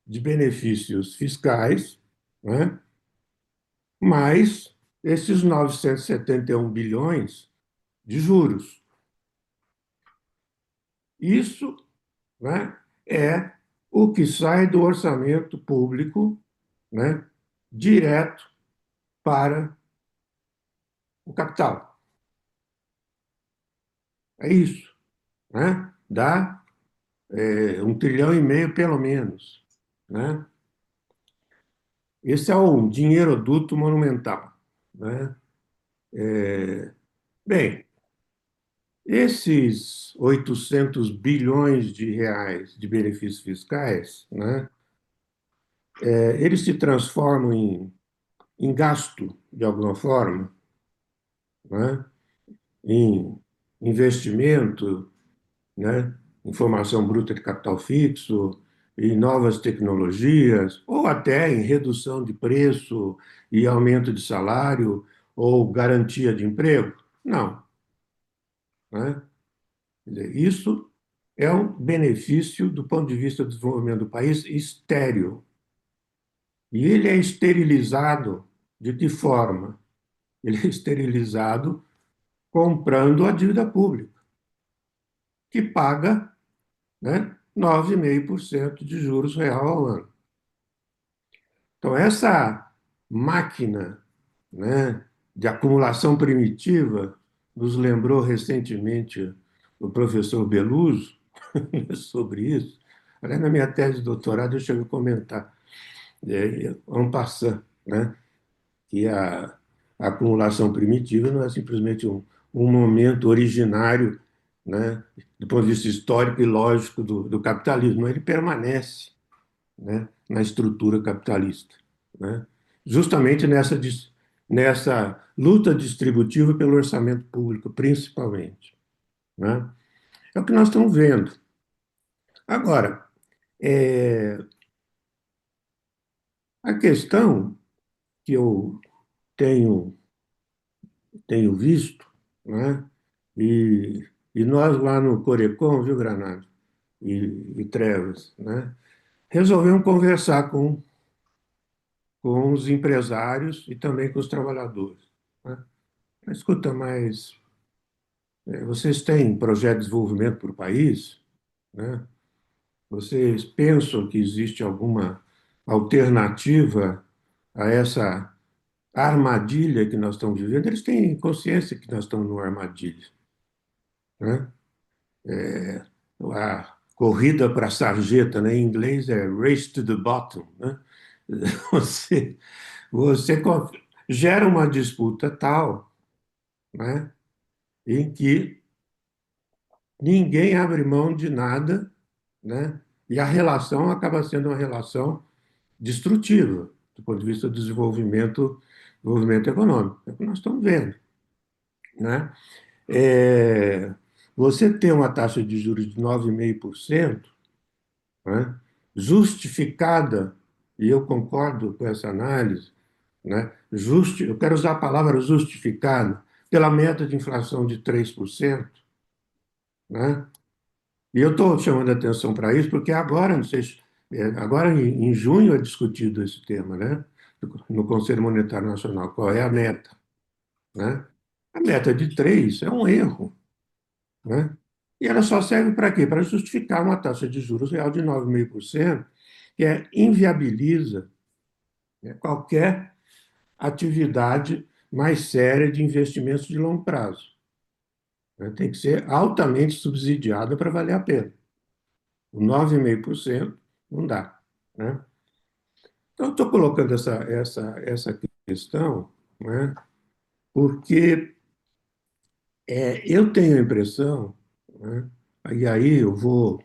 de benefícios fiscais, né? Mais esses 971 bilhões de juros. Isso, né, é o que sai do orçamento público, né, direto para o capital. É isso, né? Dá 1,5 trilhão pelo menos, né? Esse é um dinheiroduto monumental, né? Bem, esses 800 bilhões de reais de benefícios fiscais, né, eles se transformam em gasto, de alguma forma, né, em investimento, né, em formação bruta de capital fixo, em novas tecnologias, ou até em redução de preço e aumento de salário, ou garantia de emprego? Não, né? Quer dizer, isso é um benefício do ponto de vista do desenvolvimento do país estéril. E ele é esterilizado de que forma? Ele é esterilizado comprando a dívida pública, que paga, né, 9,5% de juros real ao ano. Então, essa máquina, né, de acumulação primitiva nos lembrou recentemente o professor Beluso sobre isso. Aliás, na minha tese de doutorado eu cheguei a comentar, en passant, né, que a acumulação primitiva não é simplesmente um momento originário, né, do ponto de vista histórico e lógico do capitalismo, ele permanece, né, na estrutura capitalista, né, justamente nessa luta distributiva pelo orçamento público, principalmente, né? É o que nós estamos vendo. Agora, a questão que eu tenho, tenho visto, né? E nós lá no Corecon, viu, Granado e Trevas, né? Resolvemos conversar com os empresários e também com os trabalhadores, né? Mas, escuta, mas vocês têm projeto de desenvolvimento para o país, né? Vocês pensam que existe alguma alternativa a essa armadilha que nós estamos vivendo? Eles têm consciência que nós estamos numa armadilha, né? A corrida para a sarjeta, né? Em inglês é race to the bottom, né? Você, você gera uma disputa tal, né, em que ninguém abre mão de nada, né? E a relação acaba sendo uma relação destrutiva do ponto de vista do desenvolvimento econômico. É o que nós estamos vendo, né? É, você tem uma taxa de juros de 9,5%, né, justificada, e eu concordo com essa análise, né, eu quero usar a palavra justificada, pela meta de inflação de 3%, né? E eu estou chamando a atenção para isso porque agora, não sei, agora em junho é discutido esse tema, né, no Conselho Monetário Nacional, qual é a meta, né? A meta de 3 é um erro, né? E ela só serve para quê? Para justificar uma taxa de juros real de 9,5%, que inviabiliza, né, qualquer atividade mais séria de investimentos de longo prazo, né? Tem que ser altamente subsidiada para valer a pena. O 9,5% não dá, né? Então, eu estou colocando essa questão, né, porque eu tenho a impressão, né, e aí eu vou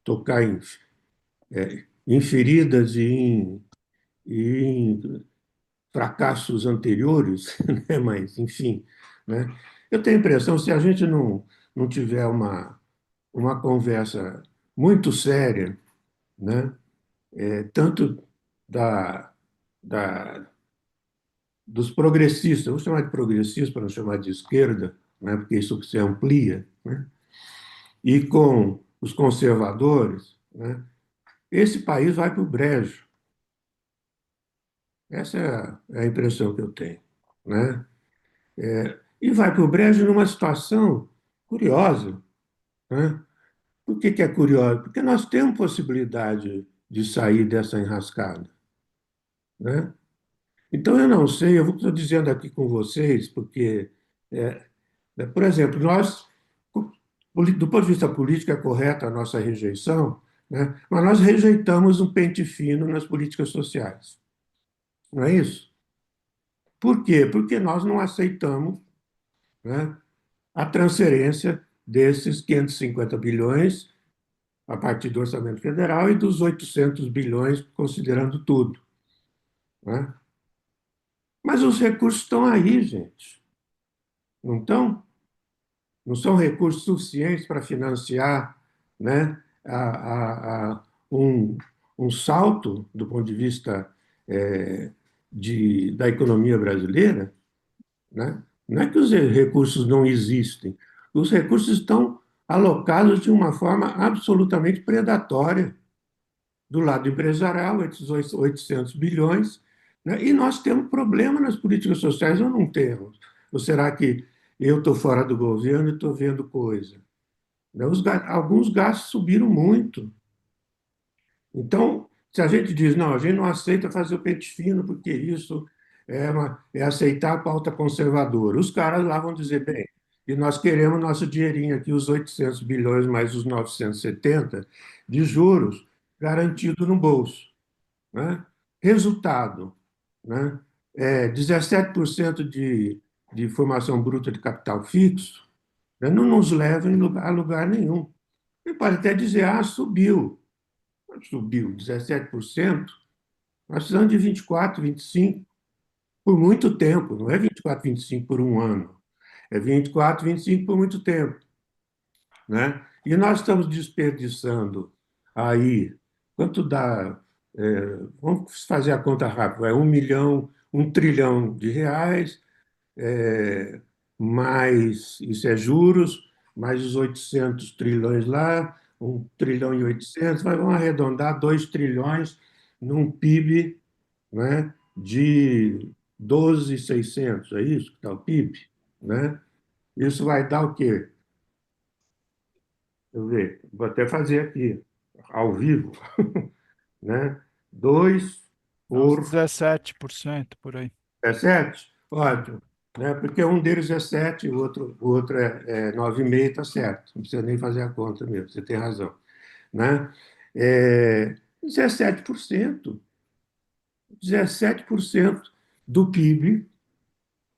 tocar em feridas e em fracassos anteriores, né, mas, enfim, né, eu tenho a impressão, se a gente não tiver uma conversa muito séria, né, tanto da, da, dos progressistas, vou chamar de progressistas para não chamar de esquerda, né, porque isso se amplia, né, e com os conservadores, né, esse país vai para o brejo. Essa é a impressão que eu tenho, né? E vai para o brejo numa situação curiosa, né? Por que que é curiosa? Porque nós temos possibilidade de sair dessa enrascada, né? Então, eu não sei, eu estou dizendo aqui com vocês, porque, é, por exemplo, nós, do ponto de vista político, é correta a nossa rejeição, né? Mas nós rejeitamos um pente fino nas políticas sociais, não é isso? Por quê? Porque nós não aceitamos, né, a transferência desses 550 bilhões a partir do orçamento federal e dos 800 bilhões, considerando tudo, né? Mas os recursos estão aí, gente, não estão? Não são recursos suficientes para financiar, né, um salto do ponto de vista é, da economia brasileira, né? Não é que os recursos não existem, os recursos estão alocados de uma forma absolutamente predatória do lado empresarial, esses 800 bilhões, né? E nós temos problema nas políticas sociais ou não temos? Ou será que eu estou fora do governo e estou vendo coisa? Né? Alguns gastos subiram muito. Então, se a gente diz, não, a gente não aceita fazer o pente fino, porque isso é aceitar a pauta conservadora, os caras lá vão dizer, bem, e nós queremos nosso dinheirinho aqui, os 800 bilhões mais os 970 de juros, garantido no bolso, né? Resultado, né? 17% de formação bruta de capital fixo, né? Não nos leva a lugar nenhum. Ele pode até dizer, subiu. Subiu 17%, nós precisamos de 24, 25 por muito tempo, não é 24, 25 por um ano, é 24, 25 por muito tempo, né? E nós estamos desperdiçando aí, quanto dá, vamos fazer a conta rápida, é 1 milhão, 1 trilhão de reais, é, mais, isso é juros, mais os 800 trilhões lá, 1 trilhão e 800, mas vamos arredondar 2 trilhões num PIB, né, de 12.600, é isso que está o PIB? Né? Isso vai dar o quê? Deixa eu ver, vou até fazer aqui, ao vivo, né? 2 Uns por 17% por aí. 17? É. Ótimo. Né? Porque um deles é 7, o outro é 9,5, está certo. Não precisa nem fazer a conta mesmo, você tem razão. Né? 17%. 17% do PIB,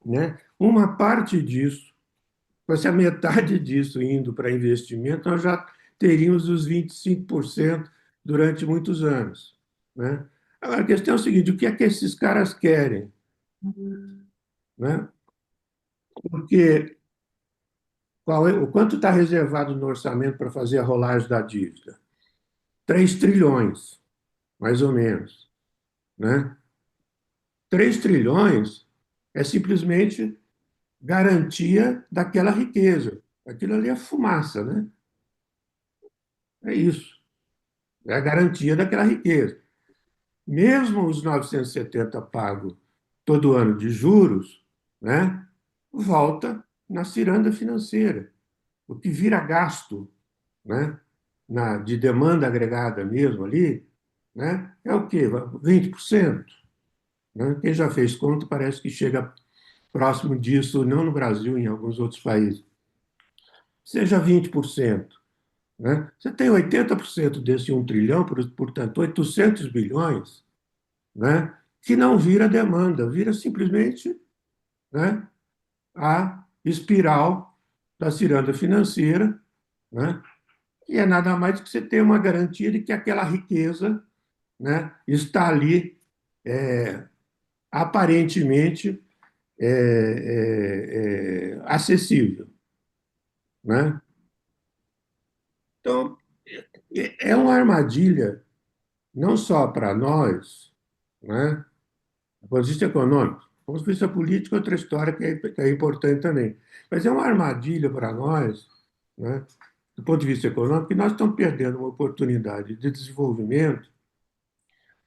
né? Uma parte disso, se fosse a metade disso indo para investimento, nós já teríamos os 25% durante muitos anos. Né? Agora, a questão é o seguinte: o que é que esses caras querem? Né? Porque o quanto está reservado no orçamento para fazer a rolagem da dívida? 3 trilhões, mais ou menos. Né? 3 trilhões é simplesmente garantia daquela riqueza. Aquilo ali é fumaça, né? É isso. É a garantia daquela riqueza. Mesmo os 970 pagos todo ano de juros, né? volta na ciranda financeira. O que vira gasto, né, de demanda agregada mesmo ali, né, é o quê? 20%. Né? Quem já fez conta parece que chega próximo disso, não no Brasil, em alguns outros países. Seja 20%. Né? Você tem 80% desse 1 trilhão, portanto, 800 bilhões, né, que não vira demanda, vira simplesmente, né, a espiral da ciranda financeira, né, que é nada mais do que você ter uma garantia de que aquela riqueza, né, está ali aparentemente acessível. Né? Então, é uma armadilha não só para nós, né, do ponto de vista econômico, do ponto de vista político, outra história que é importante também. Mas é uma armadilha para nós, né, do ponto de vista econômico, que nós estamos perdendo uma oportunidade de desenvolvimento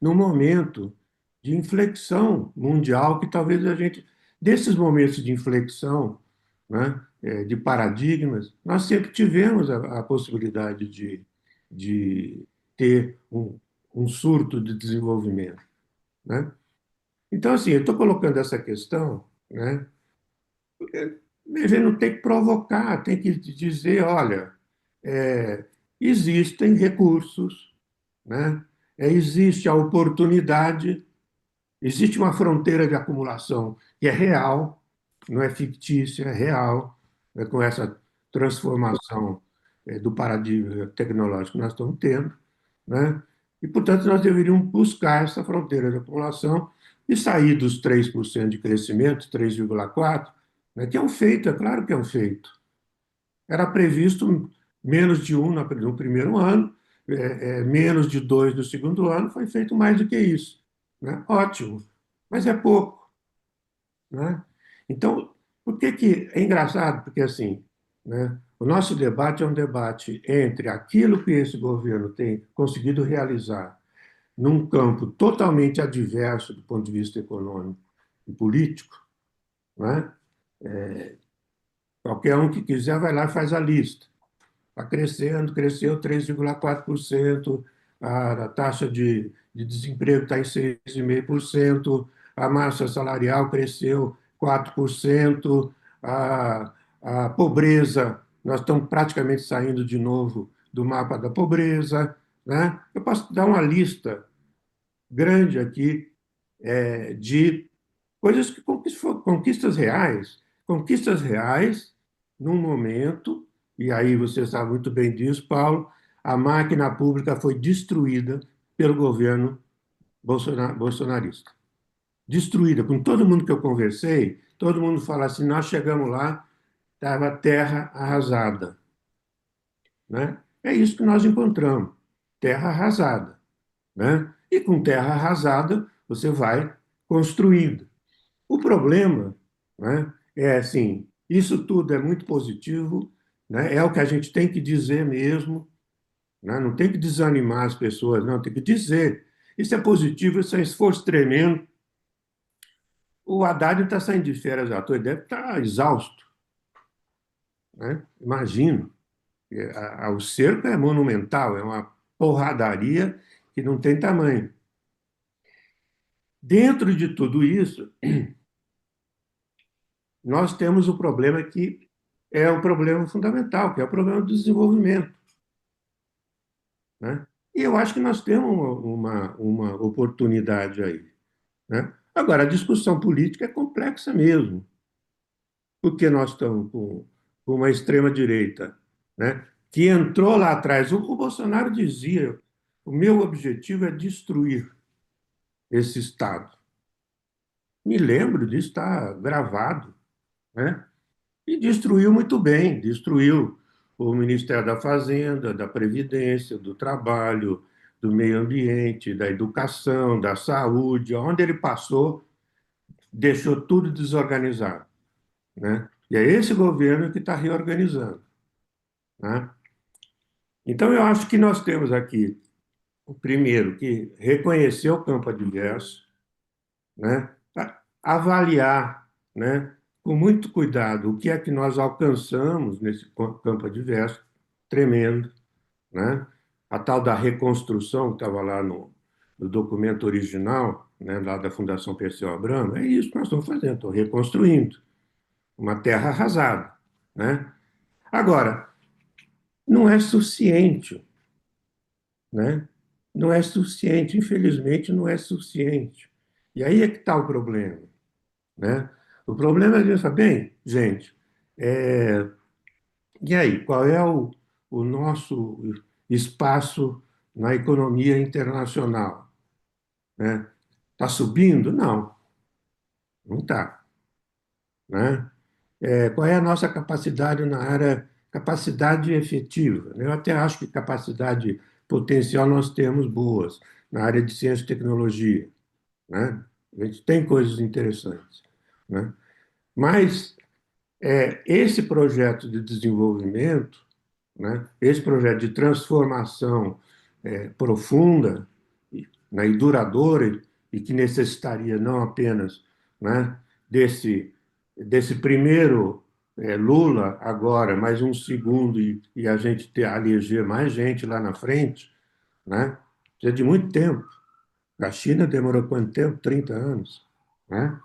num momento de inflexão mundial que talvez a gente, desses momentos de inflexão, né, de paradigmas, nós sempre tivemos a possibilidade de ter um surto de desenvolvimento. Né? Então, assim, eu estou colocando essa questão, né, porque a gente não tem que provocar, tem que dizer, olha, é, existem recursos, né? Existe a oportunidade, existe uma fronteira de acumulação que é real, não é fictícia, é real, né, com essa transformação do paradigma tecnológico que nós estamos tendo, né? E, portanto, nós deveríamos buscar essa fronteira de acumulação e sair dos 3% de crescimento, 3,4%, né, que é um feito, é claro que é um feito. Era previsto menos de 1 no primeiro ano, menos de 2 no segundo ano, foi feito mais do que isso. Né? Ótimo, mas é pouco. Né? Então, por que que é engraçado? Porque assim, né, o nosso debate é um debate entre aquilo que esse governo tem conseguido realizar num campo totalmente adverso do ponto de vista econômico e político, né? Qualquer um que quiser vai lá e faz a lista. Está crescendo, cresceu 3,4%, a taxa de desemprego está em 6,5%, a massa salarial cresceu 4%, a pobreza, nós estamos praticamente saindo de novo do mapa da pobreza. Né? Eu posso dar uma lista grande aqui de coisas que conquistas reais num momento, e aí você sabe muito bem disso, Paulo, a máquina pública foi destruída pelo governo bolsonarista. Destruída. Com todo mundo que eu conversei, todo mundo fala assim, nós chegamos lá, estava terra arrasada. Né? É isso que nós encontramos, terra arrasada. Né? E com terra arrasada, você vai construindo. O problema, né, é assim, isso tudo é muito positivo, né, é o que a gente tem que dizer mesmo, né, não tem que desanimar as pessoas, não, tem que dizer. Isso é positivo, isso é esforço tremendo. O Haddad está saindo de férias à toa, ele deve estar exausto. Né? Imagino. O cerco é monumental, é uma porradaria que não tem tamanho. Dentro de tudo isso, nós temos o problema que é um problema fundamental, que é o problema do desenvolvimento. Né? E eu acho que nós temos uma oportunidade aí. Né? Agora, a discussão política é complexa mesmo, porque nós estamos com uma extrema-direita, né, que entrou lá atrás. O Bolsonaro dizia: o meu objetivo é destruir esse Estado. Me lembro disso, está gravado. Né? E destruiu muito bem, destruiu o Ministério da Fazenda, da Previdência, do Trabalho, do Meio Ambiente, da Educação, da Saúde, onde ele passou, deixou tudo desorganizado. Né? E é esse governo que está reorganizando. Né? Então, eu acho que nós temos aqui, primeiro, que reconhecer o campo adverso, né? Avaliar, né, com muito cuidado o que é que nós alcançamos nesse campo adverso, tremendo, né? A tal da reconstrução que estava lá no documento original, né, lá da Fundação Perseu Abramo, é isso que nós estamos fazendo, estamos reconstruindo uma terra arrasada, né? Agora, não é suficiente, né? Não é suficiente, infelizmente, não é suficiente. E aí é que está o problema, né? O problema é que, bem, gente, é, e aí, qual é o nosso espaço na economia internacional, né? Está subindo? Não, não está, né? Qual é a nossa capacidade na área, capacidade efetiva, né? Eu até acho que capacidade potencial nós temos boas na área de ciência e tecnologia, né? A gente tem coisas interessantes, né? Mas esse projeto de desenvolvimento, né? Esse projeto de transformação profunda, né, e duradoura, e que necessitaria não apenas, né, desse primeiro Lula agora, mais um segundo, e a gente eleger mais gente lá na frente, né? Precisa de muito tempo. A China demorou quanto tempo? 30 anos, né?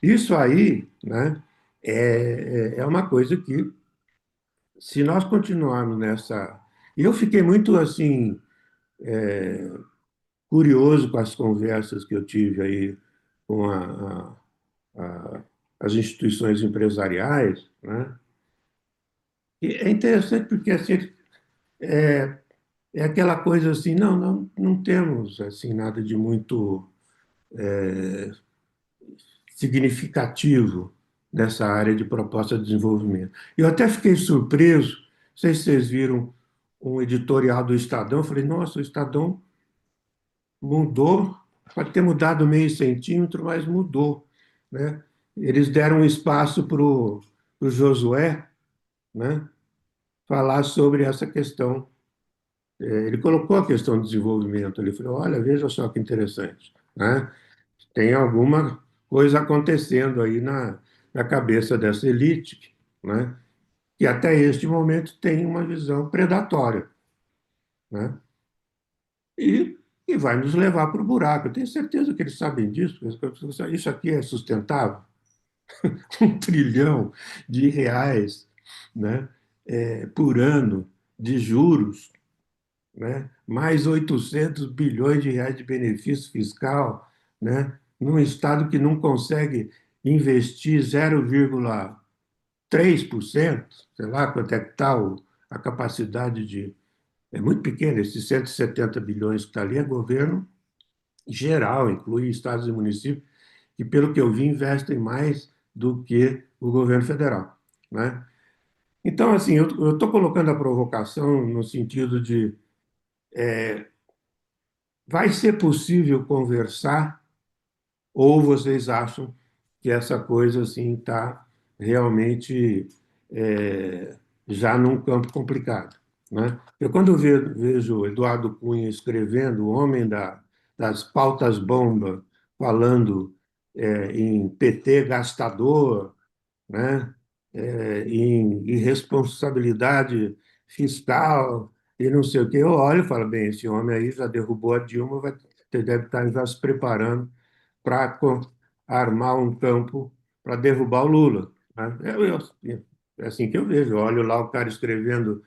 Isso aí, né, é uma coisa que, se nós continuarmos nessa. E eu fiquei muito assim curioso com as conversas que eu tive aí com a- as instituições empresariais, né? E é interessante porque assim, é aquela coisa assim, não temos assim nada de muito significativo nessa área de proposta de desenvolvimento. Eu até fiquei surpreso, não sei se vocês viram um editorial do Estadão, eu falei, nossa, o Estadão mudou, pode ter mudado meio centímetro, mas mudou, né? Eles deram um espaço para o Josué, né, falar sobre essa questão. Ele colocou a questão do desenvolvimento, ele falou, olha, veja só que interessante, né? Tem alguma coisa acontecendo aí na cabeça dessa elite, né, que até este momento tem uma visão predatória, né? E vai nos levar para o buraco. Eu tenho certeza que eles sabem disso. Isso aqui é sustentável. 1 trilhão de reais, né, por ano de juros, né, mais 800 bilhões de reais de benefício fiscal, né, num Estado que não consegue investir 0,3%, sei lá quanto é que está a capacidade de. É muito pequeno, esses 170 bilhões que está ali é governo geral, inclui estados e municípios, que, pelo que eu vi, investem mais do que o governo federal, né? Então, assim, eu estou colocando a provocação no sentido de vai ser possível conversar ou vocês acham que essa coisa assim está realmente já num campo complicado, né? Eu quando vejo Eduardo Cunha escrevendo, o homem das pautas bomba, falando em PT gastador, né? Em irresponsabilidade fiscal e não sei o quê. Eu olho e falo, bem, esse homem aí já derrubou a Dilma, deve estar já se preparando para armar um campo para derrubar o Lula, né? É assim que eu vejo. Eu olho lá o cara escrevendo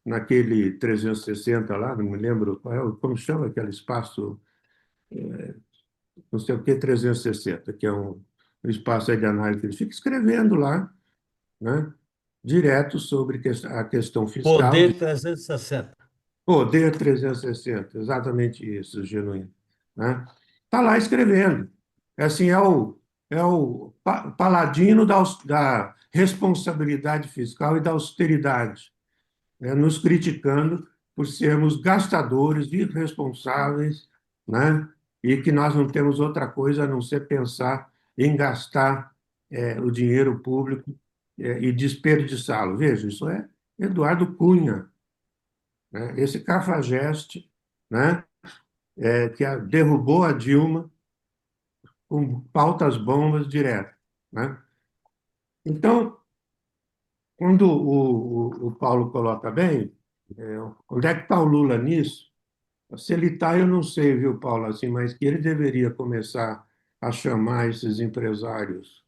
naquele 360 lá, não me lembro qual é, como chama aquele espaço, não sei o que, 360, que é um espaço aí de análise. Ele fica escrevendo lá, né, direto sobre a questão fiscal, Poder 360. poder 360, exatamente isso, Genuíno, né? Está lá escrevendo. É assim, é o paladino da responsabilidade fiscal e da austeridade, né? Nos criticando por sermos gastadores, irresponsáveis, né? E que nós não temos outra coisa a não ser pensar em gastar o dinheiro público e desperdiçá-lo. Veja, isso é Eduardo Cunha, né? Esse cafajeste, né? Que derrubou a Dilma com pautas bombas direto, né? Então, quando o Paulo coloca bem, onde é que está o Lula nisso? Se ele está, eu não sei, viu, Paulo, assim, mas que ele deveria começar a chamar esses empresários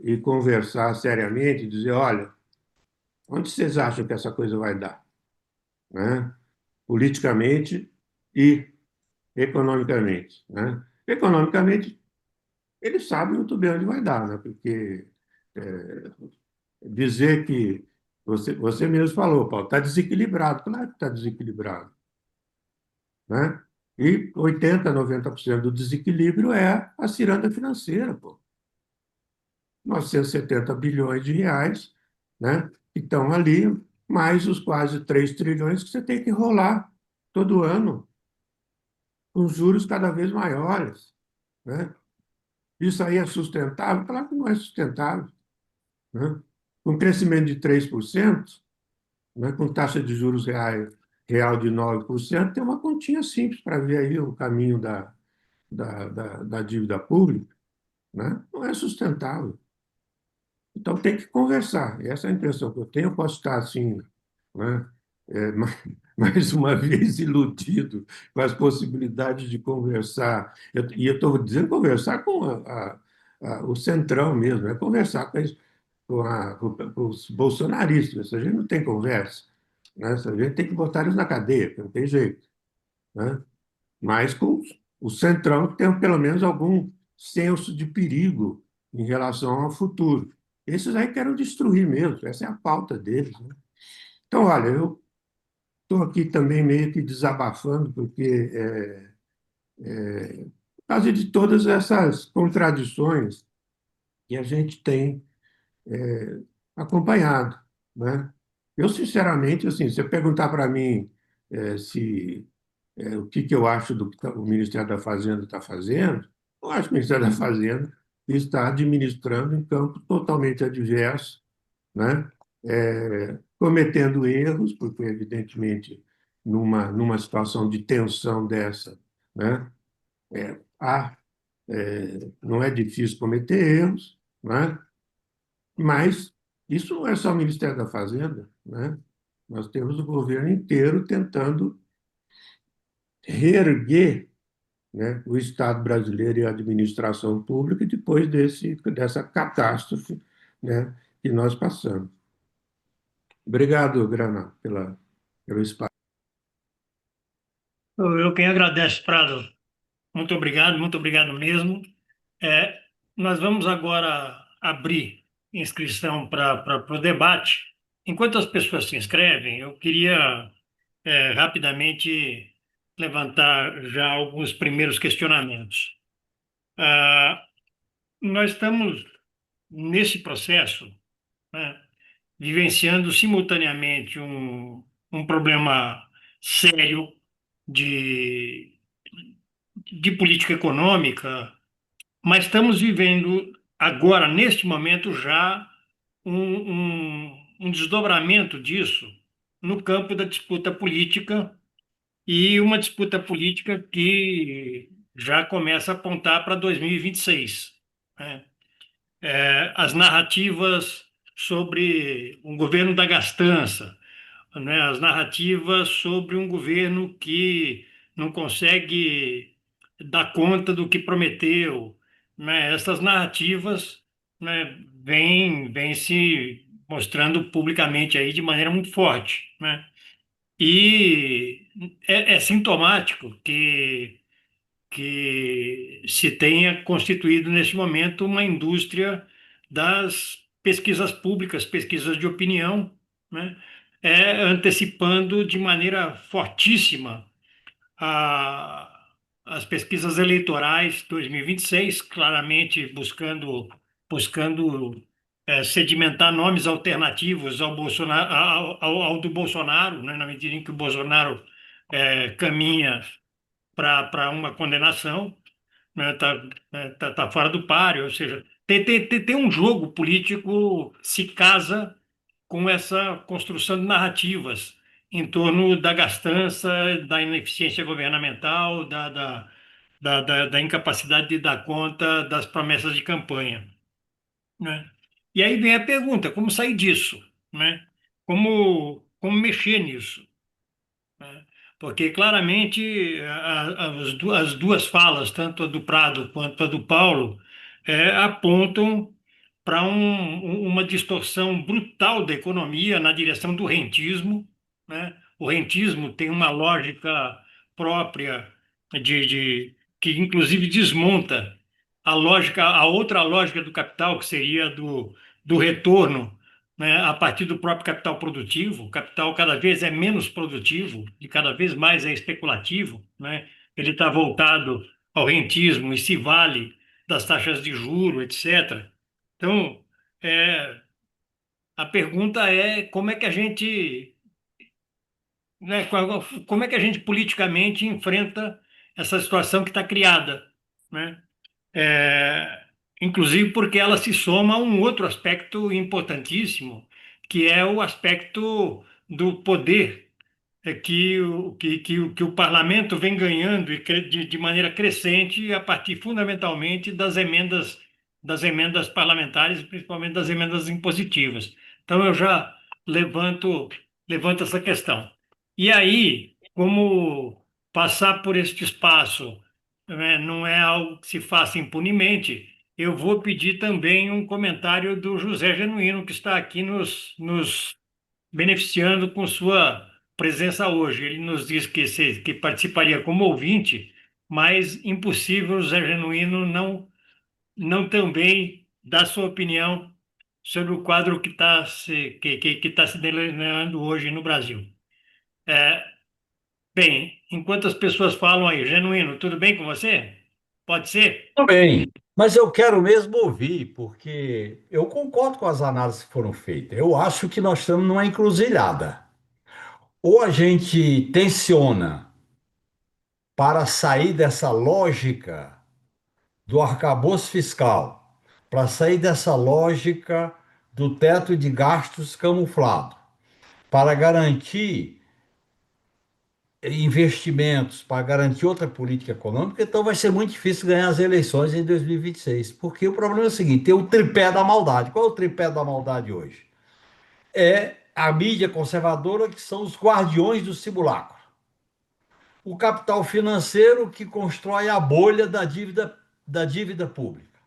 e conversar seriamente, dizer, olha, onde vocês acham que essa coisa vai dar, né? Politicamente e economicamente, né? Economicamente, ele sabe muito bem onde vai dar, né? Porque é, dizer que você mesmo falou, Paulo, está desequilibrado. Claro que está desequilibrado, né? E 80, 90% do desequilíbrio é a ciranda financeira, pô. 970 bilhões de reais, né? Que estão ali, mais os quase 3 trilhões que você tem que rolar todo ano, com juros cada vez maiores, né? Isso aí é sustentável? Claro que não é sustentável, né? Com crescimento de 3%, né, com taxa de juros real de 9%, tem uma continha simples para ver aí o caminho da dívida pública, né? Não é sustentável. Então tem que conversar. Essa é a impressão que eu tenho. Eu posso estar assim, né, mais uma vez iludido com as possibilidades de conversar. E eu estou dizendo conversar com o centrão mesmo, é conversar com os bolsonaristas. A gente não tem conversa, né? A gente tem que botar eles na cadeia, porque não tem jeito, né? Mas com o centrão que tem pelo menos algum senso de perigo em relação ao futuro. Esses aí querem destruir mesmo, essa é a pauta deles, né? Então, olha, eu estou aqui também meio que desabafando, porque por causa de todas essas contradições que a gente tem acompanhado, né? Eu, sinceramente, assim, se você perguntar para mim se o que que eu acho do que o Ministério da Fazenda está fazendo, eu acho que o Ministério da Fazenda está administrando em campo totalmente adverso, né? Cometendo erros, porque, evidentemente, numa situação de tensão dessa, né? Há, não é difícil cometer erros, né? Mas isso não é só o Ministério da Fazenda, né? Nós temos o governo inteiro tentando reerguer, né, o Estado brasileiro e a administração pública depois dessa catástrofe, né, que nós passamos. Obrigado, Grana, pelo espaço. Eu quem agradeço, Prado. Muito obrigado mesmo. É, nós vamos agora abrir inscrição para o debate. Enquanto as pessoas se inscrevem, eu queria rapidamente levantar já alguns primeiros questionamentos. Ah, nós estamos nesse processo, né, vivenciando simultaneamente um problema sério de, de política econômica, mas estamos vivendo agora, neste momento, já um desdobramento disso no campo da disputa política e uma disputa política que já começa a apontar para 2026, né? As narrativas sobre um governo da gastança, né? As narrativas sobre um governo que não consegue dar conta do que prometeu, né? Essas narrativas, né, vêm se mostrando publicamente aí de maneira muito forte, né? E é sintomático que se tenha constituído nesse momento uma indústria das pesquisas públicas, pesquisas de opinião, né? Antecipando de maneira fortíssima a, as pesquisas eleitorais 2026, claramente buscando sedimentar nomes alternativos ao Bolsonaro, ao do Bolsonaro, né? Na medida em que o Bolsonaro caminha para uma condenação, né? Tá fora do páreo, ou seja, tem um jogo político que se casa com essa construção de narrativas em torno da gastança, da ineficiência governamental, da incapacidade de dar conta das promessas de campanha, né? E aí vem a pergunta, como sair disso, né? Como mexer nisso, né? Porque claramente as duas falas, tanto a do Prado quanto a do Paulo, apontam para uma distorção brutal da economia na direção do rentismo, né? O rentismo tem uma lógica própria que inclusive desmonta a outra lógica do capital, que seria do retorno, né, a partir do próprio capital produtivo. O capital cada vez é menos produtivo e cada vez mais é especulativo, né? Ele está voltado ao rentismo e se vale das taxas de juro, etc. Então, é, a pergunta é como é que a gente, né, como é que a gente politicamente enfrenta essa situação que está criada, né? É, inclusive porque ela se soma a um outro aspecto importantíssimo, que é o aspecto do poder que o parlamento vem ganhando de maneira crescente a partir fundamentalmente das emendas parlamentares, principalmente das emendas impositivas. Então eu já levanto levanto essa questão. E aí, como passar por este espaço, né, não é algo que se faça impunemente, eu vou pedir também um comentário do José Genuíno, que está aqui nos beneficiando com sua presença hoje. Ele nos disse que participaria como ouvinte, mas impossível o Zé Genuíno não também dar sua opinião sobre o quadro que tá se delineando hoje no Brasil. É, bem, enquanto as pessoas falam aí, Genuíno, tudo bem com você? Pode ser? Tudo bem, mas eu quero mesmo ouvir, porque eu concordo com as análises que foram feitas. Eu acho que nós estamos numa encruzilhada. Ou a gente tensiona para sair dessa lógica do arcabouço fiscal, para sair dessa lógica do teto de gastos camuflado, para garantir investimentos, para garantir outra política econômica, então vai ser muito difícil ganhar as eleições em 2026. Porque o problema é o seguinte: tem o tripé da maldade. Qual é o tripé da maldade hoje? É a mídia conservadora, que são os guardiões do simulacro. O capital financeiro, que constrói a bolha da dívida pública.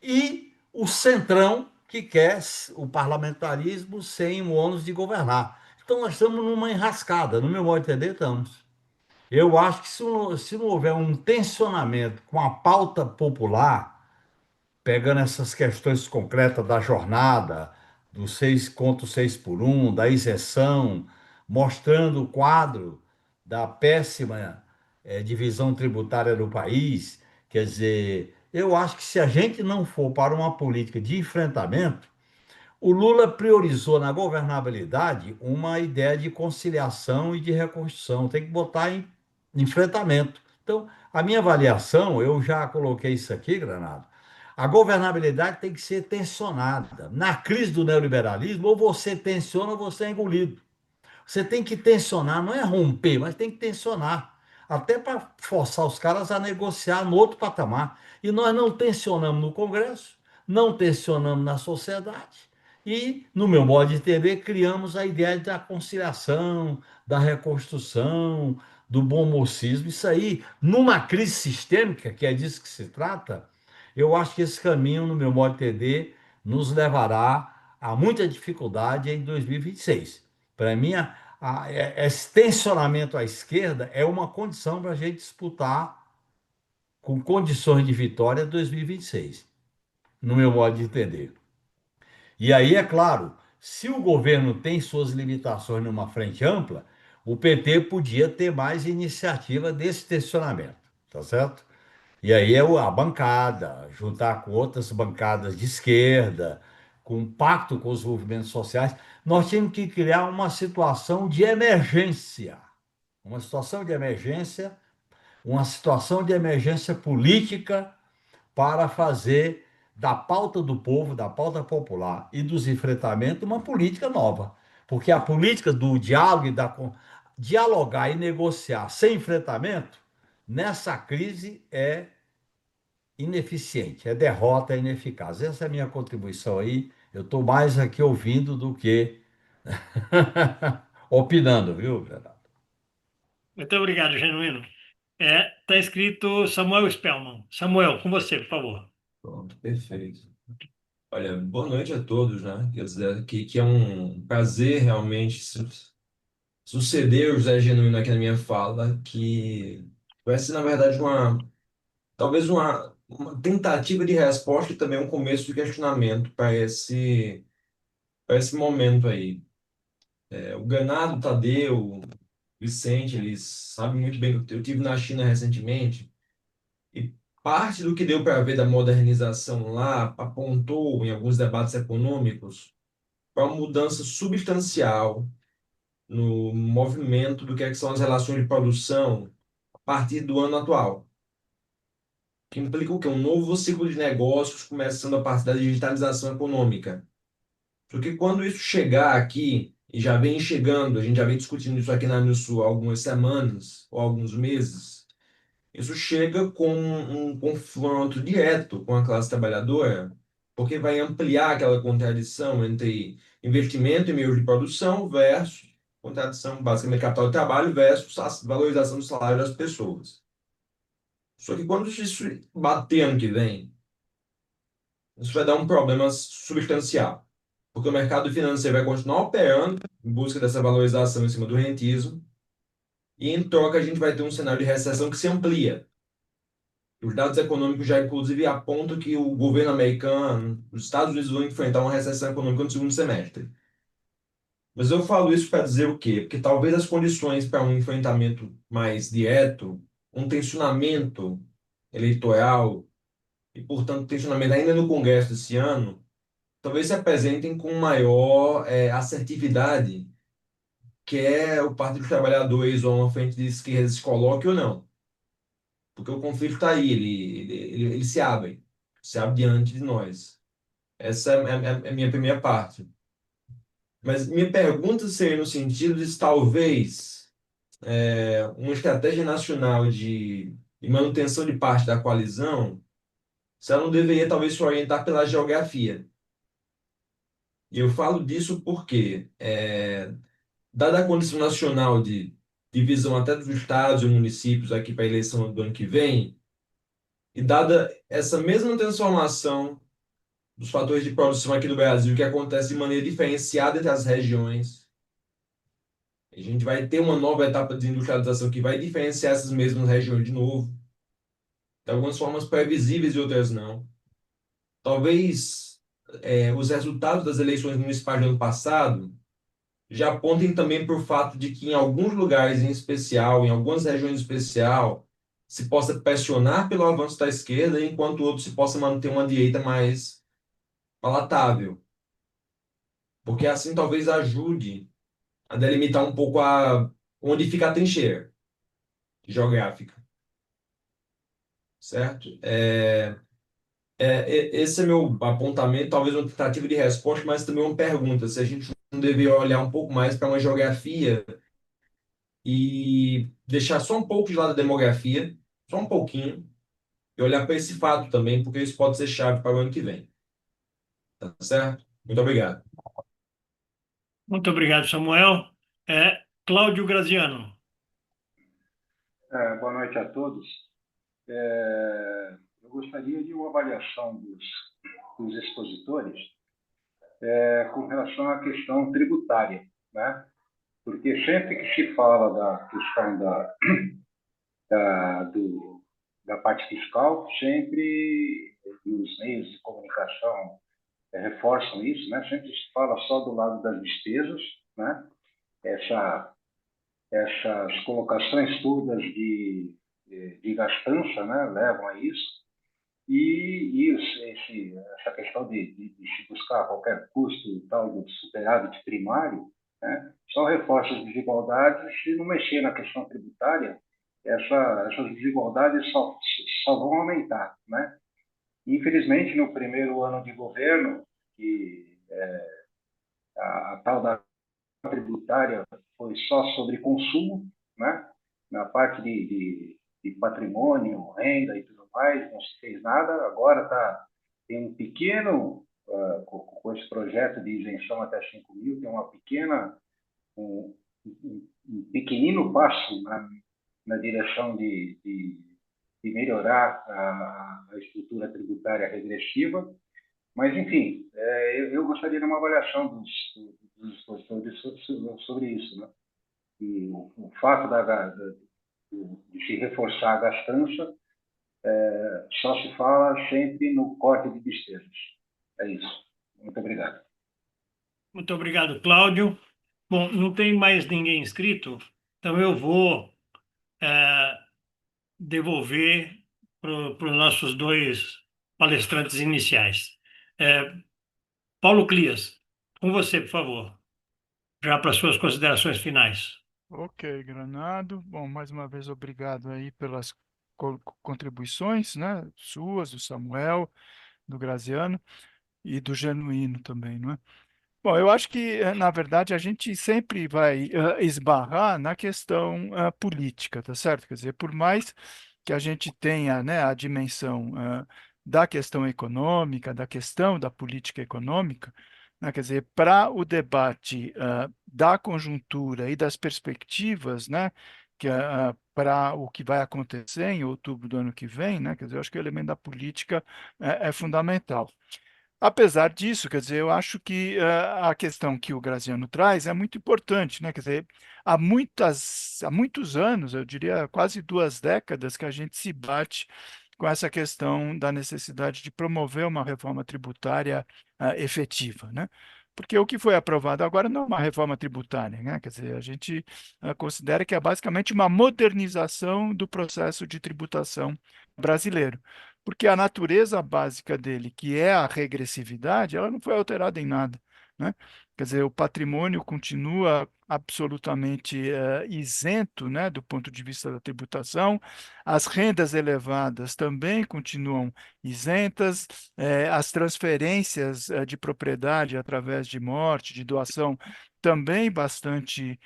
E o centrão, que quer o parlamentarismo sem o ônus de governar. Então nós estamos numa enrascada, no meu modo de entender, estamos. Eu acho que se não houver um tensionamento com a pauta popular, pegando essas questões concretas da jornada, do 6,6 por 1, da isenção, mostrando o quadro da péssima divisão tributária do país, quer dizer, eu acho que se a gente não for para uma política de enfrentamento, o Lula priorizou na governabilidade uma ideia de conciliação e de reconstrução. Tem que botar em enfrentamento. Então, a minha avaliação, eu já coloquei isso aqui, Granado. A governabilidade tem que ser tensionada. Na crise do neoliberalismo, ou você tensiona ou você é engolido. Você tem que tensionar, não é romper, mas tem que tensionar. Até para forçar os caras a negociar no outro patamar. E nós não tensionamos no Congresso, não tensionamos na sociedade. E, no meu modo de entender, criamos a ideia da conciliação, da reconstrução, do bom mocismo. Isso aí, numa crise sistêmica, que é disso que se trata, eu acho que esse caminho, no meu modo de entender, nos levará a muita dificuldade em 2026. Para mim, esse tensionamento à esquerda é uma condição para a gente disputar com condições de vitória 2026, no meu modo de entender. E aí, é claro, se o governo tem suas limitações numa frente ampla, o PT podia ter mais iniciativa desse tensionamento, tá certo? E aí é a bancada, juntar com outras bancadas de esquerda, com um pacto com os movimentos sociais, nós temos que criar uma situação de emergência política para fazer da pauta do povo, da pauta popular e dos enfrentamentos uma política nova. Porque a política do diálogo dialogar e negociar sem enfrentamento, nessa crise é ineficiente, é derrota, é ineficaz. Essa é a minha contribuição aí. Eu estou mais aqui ouvindo do que opinando, viu, Geraldo? Muito obrigado, Genuíno. Está escrito Samuel Spellman. Samuel, com você, por favor. Pronto, perfeito. Olha, boa noite a todos, né? Quer dizer, que é um prazer realmente suceder o José Genuíno aqui na minha fala, que vai ser, na verdade, talvez uma tentativa de resposta e também um começo de questionamento para esse momento aí. O Ganado, o Tadeu, o Vicente, eles sabem muito bem que eu tive na China recentemente. E parte do que deu para ver da modernização lá apontou, em alguns debates econômicos, para uma mudança substancial no movimento do que, é que são as relações de produção a partir do ano atual, que implica o quê? Um novo ciclo de negócios começando a partir da digitalização econômica. Porque quando isso chegar aqui, e já vem chegando, a gente já vem discutindo isso aqui na Sul há algumas semanas ou alguns meses, isso chega com um confronto direto com a classe trabalhadora, porque vai ampliar aquela contradição entre investimento em meios de produção versus contradição, basicamente, capital de trabalho versus a valorização do salário das pessoas. Só que quando isso bater ano que vem, isso vai dar um problema substancial, porque o mercado financeiro vai continuar operando em busca dessa valorização em cima do rentismo, e em troca a gente vai ter um cenário de recessão que se amplia. Os dados econômicos já, inclusive, apontam que o governo americano, os Estados Unidos vão enfrentar uma recessão econômica no segundo semestre. Mas eu falo isso para dizer o quê? Porque talvez as condições para um enfrentamento mais direto, um tensionamento eleitoral e, portanto, tensionamento ainda no Congresso esse ano, talvez se apresentem com maior assertividade, que é o Partido dos Trabalhadores ou uma frente de esquerda se coloque ou não. Porque o conflito está aí, ele se abre diante de nós. Essa é a minha primeira parte. Mas minha pergunta seria no sentido de talvez uma estratégia nacional de manutenção de parte da coalizão, se ela não deveria talvez se orientar pela geografia. E eu falo disso porque, dada a condição nacional de divisão até dos estados e municípios aqui para a eleição do ano que vem, e dada essa mesma transformação dos fatores de produção aqui no Brasil, que acontece de maneira diferenciada entre as regiões. A gente vai ter uma nova etapa de industrialização que vai diferenciar essas mesmas regiões de novo. De algumas formas previsíveis e outras não. Talvez os resultados das eleições municipais do ano passado já apontem também para o fato de que em alguns lugares em especial, em algumas regiões em especial, se possa pressionar pelo avanço da esquerda, enquanto outros se possa manter uma direita mais palatável. Porque assim talvez ajude a delimitar um pouco onde fica a trincheira geográfica, certo? Esse é meu apontamento, talvez uma tentativa de resposta, mas também uma pergunta, se a gente não deveria olhar um pouco mais para uma geografia e deixar só um pouco de lado a demografia, só um pouquinho, e olhar para esse fato também, porque isso pode ser chave para o ano que vem, tá certo? Muito obrigado. Muito obrigado, Samuel. Cláudio Graziano. Boa noite a todos. Eu gostaria de uma avaliação dos expositores com relação à questão tributária, né? Porque sempre que se fala da questão da parte fiscal, sempre os meios de comunicação reforçam isso, né? Sempre se fala só do lado das despesas, né? Essas colocações todas de gastança, né, levam a isso. E essa questão de se buscar a qualquer custo tal do superávit primário, né, só reforça as desigualdades. Se não mexer na questão tributária, essas desigualdades só vão aumentar, né? Infelizmente, no primeiro ano de governo, que a tal da tributária foi só sobre consumo, né? Na parte de patrimônio, renda e tudo mais, não se fez nada. Agora tem um pequeno, com esse projeto de isenção até 5 mil, tem um pequenino passo na direção de melhorar a estrutura tributária regressiva. Mas, enfim, eu gostaria de uma avaliação dos expositores sobre isso, né? E o fato de se reforçar a gastança, só se fala sempre no corte de despesas. É isso. Muito obrigado. Muito obrigado, Cláudio. Bom, não tem mais ninguém inscrito, então eu vou devolver para os nossos dois palestrantes iniciais. Paulo Clias, com você, por favor, já para suas considerações finais. Ok, Granado. Bom, mais uma vez, obrigado aí pelas contribuições, né? Suas, do Samuel, do Graziano e do Genuíno também, não é? Bom, eu acho que, na verdade, a gente sempre vai esbarrar na questão política, tá certo? Quer dizer, por mais que a gente tenha, né, a dimensão da questão econômica, da questão da política econômica, né, quer dizer, para o debate da conjuntura e das perspectivas, né, para o que vai acontecer em outubro do ano que vem, né, quer dizer, eu acho que o elemento da política é fundamental. Apesar disso, quer dizer, eu acho que a questão que o Graziano traz é muito importante, né? Quer dizer, há muitos anos, eu diria quase 2 décadas, que a gente se bate com essa questão da necessidade de promover uma reforma tributária efetiva, né? Porque o que foi aprovado agora não é uma reforma tributária, né? Quer dizer, a gente considera que é basicamente uma modernização do processo de tributação brasileiro, porque a natureza básica dele, que é a regressividade, ela não foi alterada em nada, né? Quer dizer, o patrimônio continua absolutamente isento, né, do ponto de vista da tributação, as rendas elevadas também continuam isentas, as transferências de propriedade através de morte, de doação, também bastante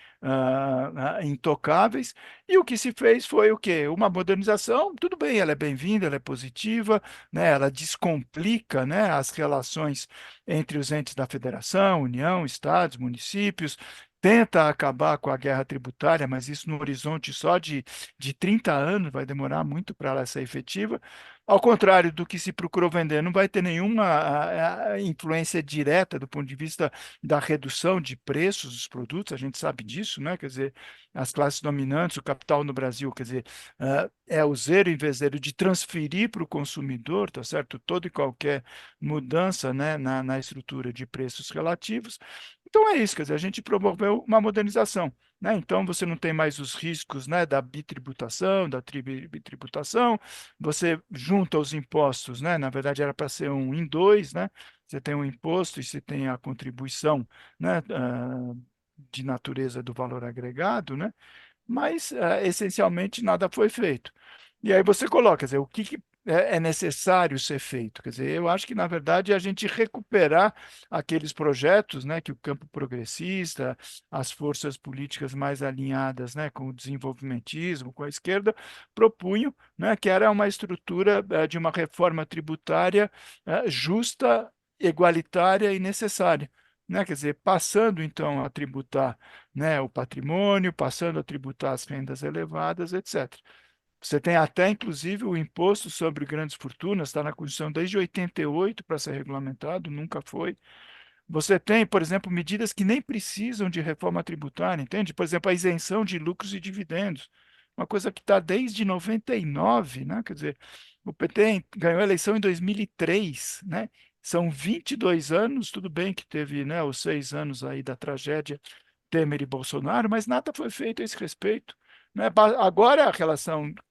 intocáveis, e o que se fez foi o quê? Uma modernização, tudo bem, ela é bem-vinda, ela é positiva, né? Ela descomplica, né, as relações entre os entes da federação, União, estados, municípios, tenta acabar com a guerra tributária, mas isso no horizonte só de 30 anos, vai demorar muito para ela ser efetiva. Ao contrário do que se procurou vender, não vai ter nenhuma influência direta do ponto de vista da redução de preços dos produtos, a gente sabe disso, né? Quer dizer, as classes dominantes, o capital no Brasil, quer dizer, é o zero em vez zero de transferir para o consumidor, tá certo? Toda e qualquer mudança, né, na estrutura de preços relativos. Então é isso, quer dizer, a gente promoveu uma modernização, né? Então você não tem mais os riscos, né, da bitributação, da tribitributação, você junta os impostos, né? Na verdade era para ser um em dois, né? Você tem um imposto e você tem a contribuição, né, de natureza do valor agregado, né? Mas essencialmente nada foi feito. E aí você coloca, quer dizer, o que é necessário ser feito? Quer dizer, eu acho que, na verdade, é a gente recuperar aqueles projetos, né, que o campo progressista, as forças políticas mais alinhadas, né, com o desenvolvimentismo, com a esquerda, propunham, né, que era uma estrutura de uma reforma tributária justa, igualitária e necessária. Né? Quer dizer, passando então a tributar, né, o patrimônio, passando a tributar as rendas elevadas, etc. Você tem até, inclusive, o imposto sobre grandes fortunas, está na Constituição desde 88 para ser regulamentado, nunca foi. Você tem, por exemplo, medidas que nem precisam de reforma tributária, entende? Por exemplo, a isenção de lucros e dividendos, uma coisa que está desde 99, né? Quer dizer, o PT ganhou a eleição em 2003, né? São 22 anos, tudo bem que teve, né, os 6 anos aí da tragédia Temer e Bolsonaro, mas nada foi feito a esse respeito. Né? Agora a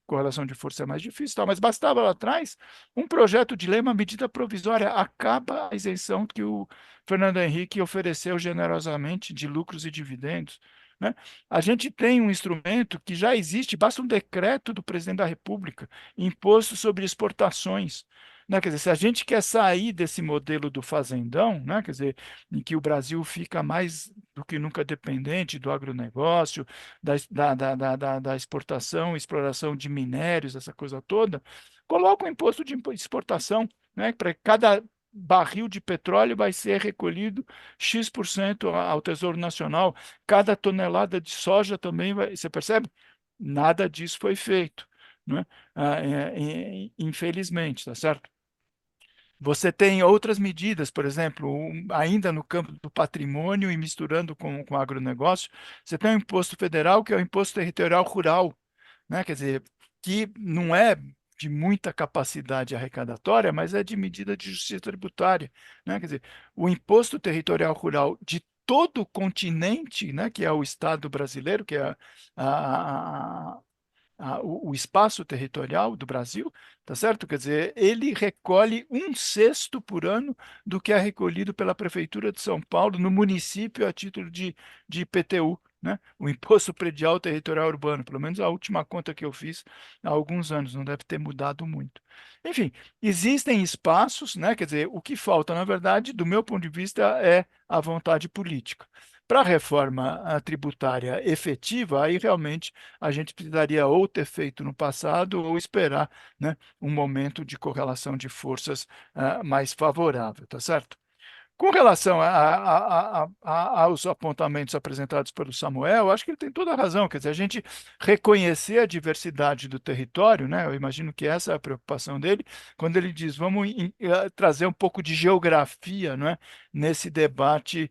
correlação de força é mais difícil, mas bastava lá atrás um projeto de lei, uma medida provisória, acaba a isenção que o Fernando Henrique ofereceu generosamente de lucros e dividendos. Né? A gente tem um instrumento que já existe, basta um decreto do presidente da República, imposto sobre exportações. né? Quer dizer, se a gente quer sair desse modelo do fazendão, né? Quer dizer, em que o Brasil fica mais do que nunca dependente do agronegócio, da exportação, exploração de minérios, essa coisa toda, coloca o imposto de exportação, né? Para cada barril de petróleo vai ser recolhido X% ao Tesouro Nacional, cada tonelada de soja também vai, você percebe? Nada disso foi feito, né? Infelizmente, tá certo? Você tem outras medidas, por exemplo, ainda no campo do patrimônio e misturando com o agronegócio, você tem o imposto federal, que é o imposto territorial rural, né? Quer dizer, que não é de muita capacidade arrecadatória, mas é de medida de justiça tributária, né? Quer dizer, o imposto territorial rural de todo o continente, né, que é o Estado brasileiro, que é a, o espaço territorial do Brasil, tá certo? Quer dizer, ele recolhe 1/6 por ano do que é recolhido pela Prefeitura de São Paulo no município a título de IPTU, né? O Imposto Predial Territorial Urbano, pelo menos a última conta que eu fiz há alguns anos, não deve ter mudado muito. Enfim, existem espaços, né? Quer dizer, o que falta, na verdade, do meu ponto de vista, é a vontade política. Para a reforma tributária efetiva, aí realmente a gente precisaria ou ter feito no passado ou esperar, né, um momento de correlação de forças mais favorável, tá certo? Com relação aos apontamentos apresentados pelo Samuel, acho que ele tem toda a razão. Quer dizer, a gente reconhecer a diversidade do território, né? Eu imagino que essa é a preocupação dele, quando ele diz, vamos trazer um pouco de geografia, não é? Nesse debate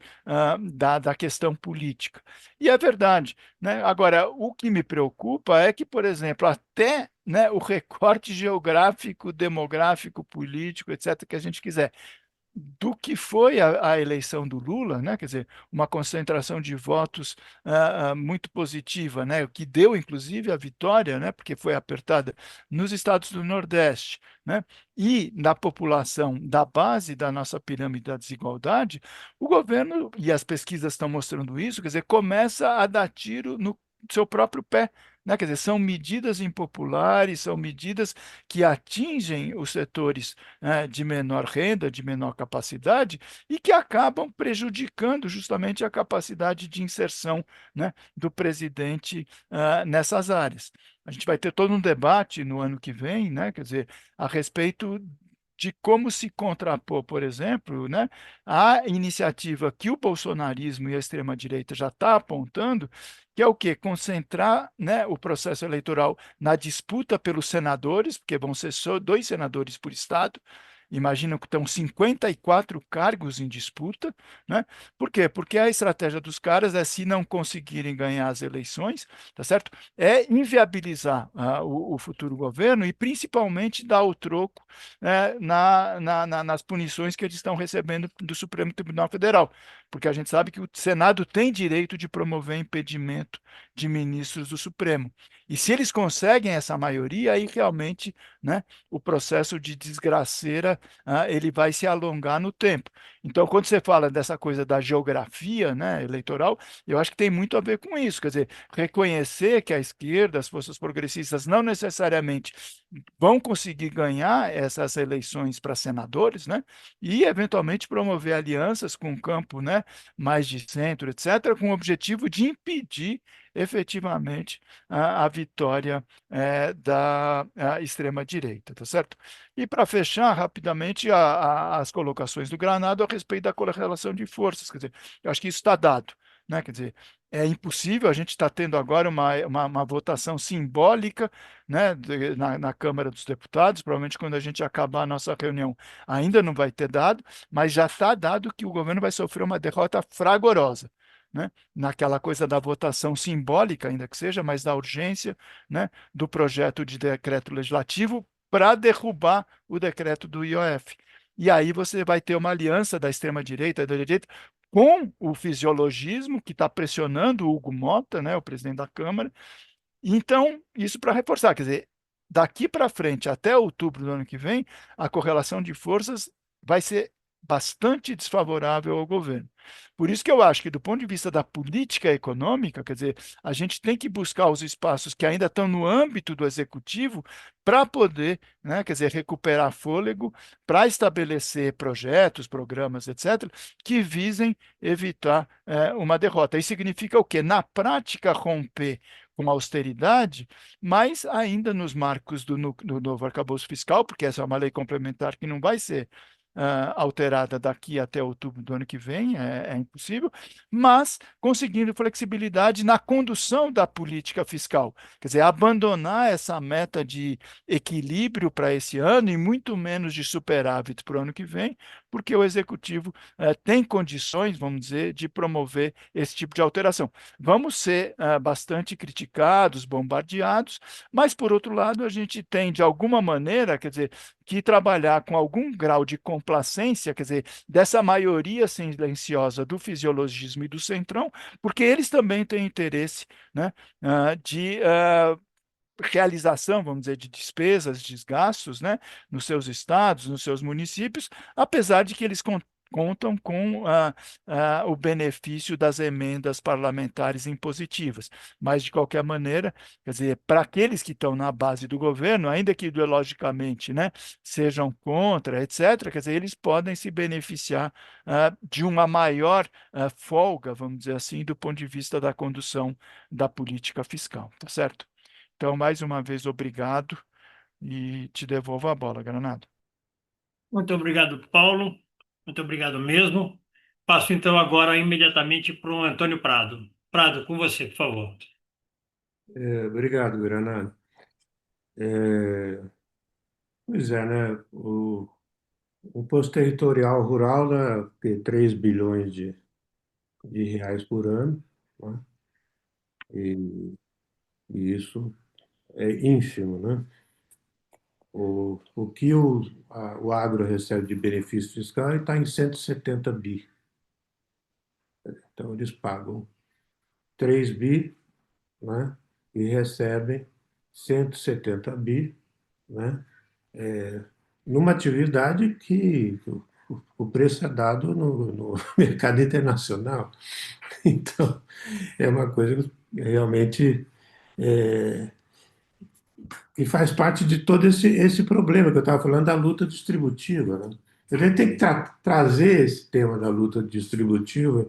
da questão política. E é verdade, né? Agora, o que me preocupa é que, por exemplo, até, né, o recorte geográfico, demográfico, político, etc., que a gente quiser, do que foi a eleição do Lula, né? Quer dizer, uma concentração de votos muito positiva, né? O que deu, inclusive, a vitória, né? Porque foi apertada nos estados do Nordeste, né? E na população da base da nossa pirâmide da desigualdade, o governo, e as pesquisas estão mostrando isso, quer dizer, começa a dar tiro no seu próprio pé, né? Quer dizer, são medidas impopulares, são medidas que atingem os setores de menor renda, de menor capacidade, e que acabam prejudicando justamente a capacidade de inserção, né, do presidente nessas áreas. A gente vai ter todo um debate no ano que vem, né, quer dizer, a respeito de como se contrapor, por exemplo, né, a iniciativa que o bolsonarismo e a extrema-direita já está apontando, que é o quê? Concentrar, né, o processo eleitoral na disputa pelos senadores, porque vão ser só 2 senadores por estado. Imaginam que estão 54 cargos em disputa, né? Por quê? Porque a estratégia dos caras é, se não conseguirem ganhar as eleições, tá certo? É inviabilizar o futuro governo e principalmente dar o troco nas punições que eles estão recebendo do Supremo Tribunal Federal, porque a gente sabe que o Senado tem direito de promover impedimento de ministros do Supremo. E se eles conseguem essa maioria, aí realmente, né, o processo de desgraceira ele vai se alongar no tempo. Então, quando você fala dessa coisa da geografia, né, eleitoral, eu acho que tem muito a ver com isso, quer dizer, reconhecer que a esquerda, as forças progressistas, não necessariamente vão conseguir ganhar essas eleições para senadores, né, e eventualmente promover alianças com o campo, né, mais de centro, etc., com o objetivo de impedir efetivamente a vitória da extrema-direita, tá certo? E para fechar rapidamente as colocações do Granado a respeito da correlação de forças, quer dizer, eu acho que isso está dado, né? Quer dizer, é impossível, a gente está tendo agora uma votação simbólica, né, na Câmara dos Deputados, provavelmente quando a gente acabar a nossa reunião ainda não vai ter dado, mas já está dado que o governo vai sofrer uma derrota fragorosa, né, naquela coisa da votação simbólica, ainda que seja, mas da urgência, né, do projeto de decreto legislativo para derrubar o decreto do IOF. E aí você vai ter uma aliança da extrema-direita e da direita com o fisiologismo que está pressionando o Hugo Mota, né, o presidente da Câmara. Então, isso para reforçar, quer dizer, daqui para frente, até outubro do ano que vem, a correlação de forças vai ser bastante desfavorável ao governo. Por isso que eu acho que, do ponto de vista da política econômica, quer dizer, a gente tem que buscar os espaços que ainda estão no âmbito do executivo para poder, né, quer dizer, recuperar fôlego, para estabelecer projetos, programas, etc., que visem evitar uma derrota. Isso significa o quê? Na prática, romper com a austeridade, mas ainda nos marcos do novo arcabouço fiscal, porque essa é uma lei complementar que não vai ser alterada daqui até outubro do ano que vem, é impossível, mas conseguindo flexibilidade na condução da política fiscal. Quer dizer, abandonar essa meta de equilíbrio para esse ano e muito menos de superávit para o ano que vem, porque o executivo tem condições, vamos dizer, de promover esse tipo de alteração. Vamos ser bastante criticados, bombardeados, mas, por outro lado, a gente tem, de alguma maneira, quer dizer, que trabalhar com algum grau de complacência, quer dizer, dessa maioria silenciosa do fisiologismo e do centrão, porque eles também têm interesse, né, de realização, vamos dizer, de despesas, de gastos, né, nos seus estados, nos seus municípios, apesar de que eles contam com o benefício das emendas parlamentares impositivas. Mas, de qualquer maneira, quer dizer, para aqueles que estão na base do governo, ainda que ideologicamente, né, sejam contra, etc., quer dizer, eles podem se beneficiar de uma maior folga, vamos dizer assim, do ponto de vista da condução da política fiscal, tá certo? Então, mais uma vez, obrigado e te devolvo a bola, Granado. Muito obrigado, Paulo. Muito obrigado mesmo. Passo então agora imediatamente para o Antônio Prado. Prado, com você, por favor. Obrigado, Granado. Pois é, né? O imposto territorial rural dá 3 bilhões de reais por ano, né? E, e isso é ínfimo, né? O que o agro recebe de benefício fiscal está em 170 bi. Então, eles pagam 3 bi, né? E recebem 170 bi, né? Numa atividade que o preço é dado no mercado internacional. Então, é uma coisa que realmente que faz parte de todo esse problema que eu estava falando da luta distributiva, né? A gente tem que trazer esse tema da luta distributiva.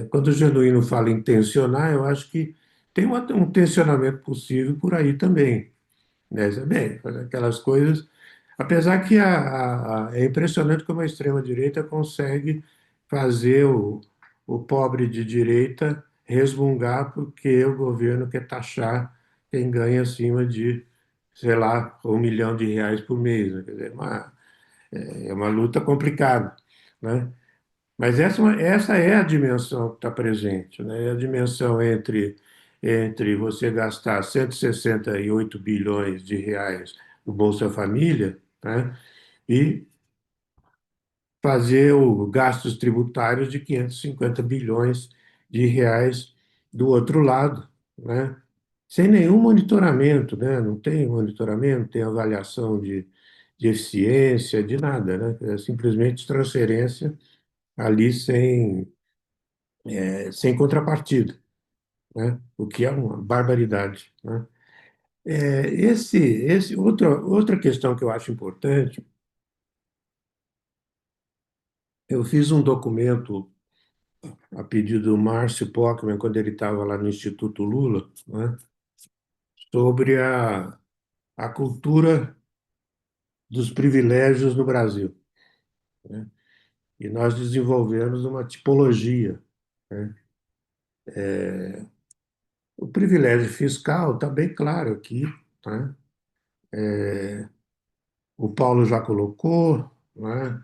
Quando o Genuíno fala em tensionar, eu acho que tem um tensionamento possível por aí também, né? Bem, aquelas coisas. Apesar que é impressionante como a extrema-direita consegue fazer o pobre de direita resmungar porque o governo quer taxar quem ganha acima de, sei lá, 1 milhão de reais por mês, né? Quer dizer, é uma luta complicada, né? Mas essa é a dimensão que está presente, né? É a dimensão entre você gastar 168 bilhões de reais no Bolsa Família, né? E fazer o gastos tributários de 550 bilhões de reais do outro lado, né? Sem nenhum monitoramento, né? Não tem monitoramento, não tem avaliação de eficiência, de nada, né? É simplesmente transferência ali sem contrapartida, né? O que é uma barbaridade, né? Outra questão que eu acho importante, eu fiz um documento a pedido do Márcio Pockmann, quando ele estava lá no Instituto Lula, né, sobre a cultura dos privilégios no Brasil, né? E nós desenvolvemos uma tipologia, né? O privilégio fiscal está bem claro aqui, né? O Paulo já colocou, né?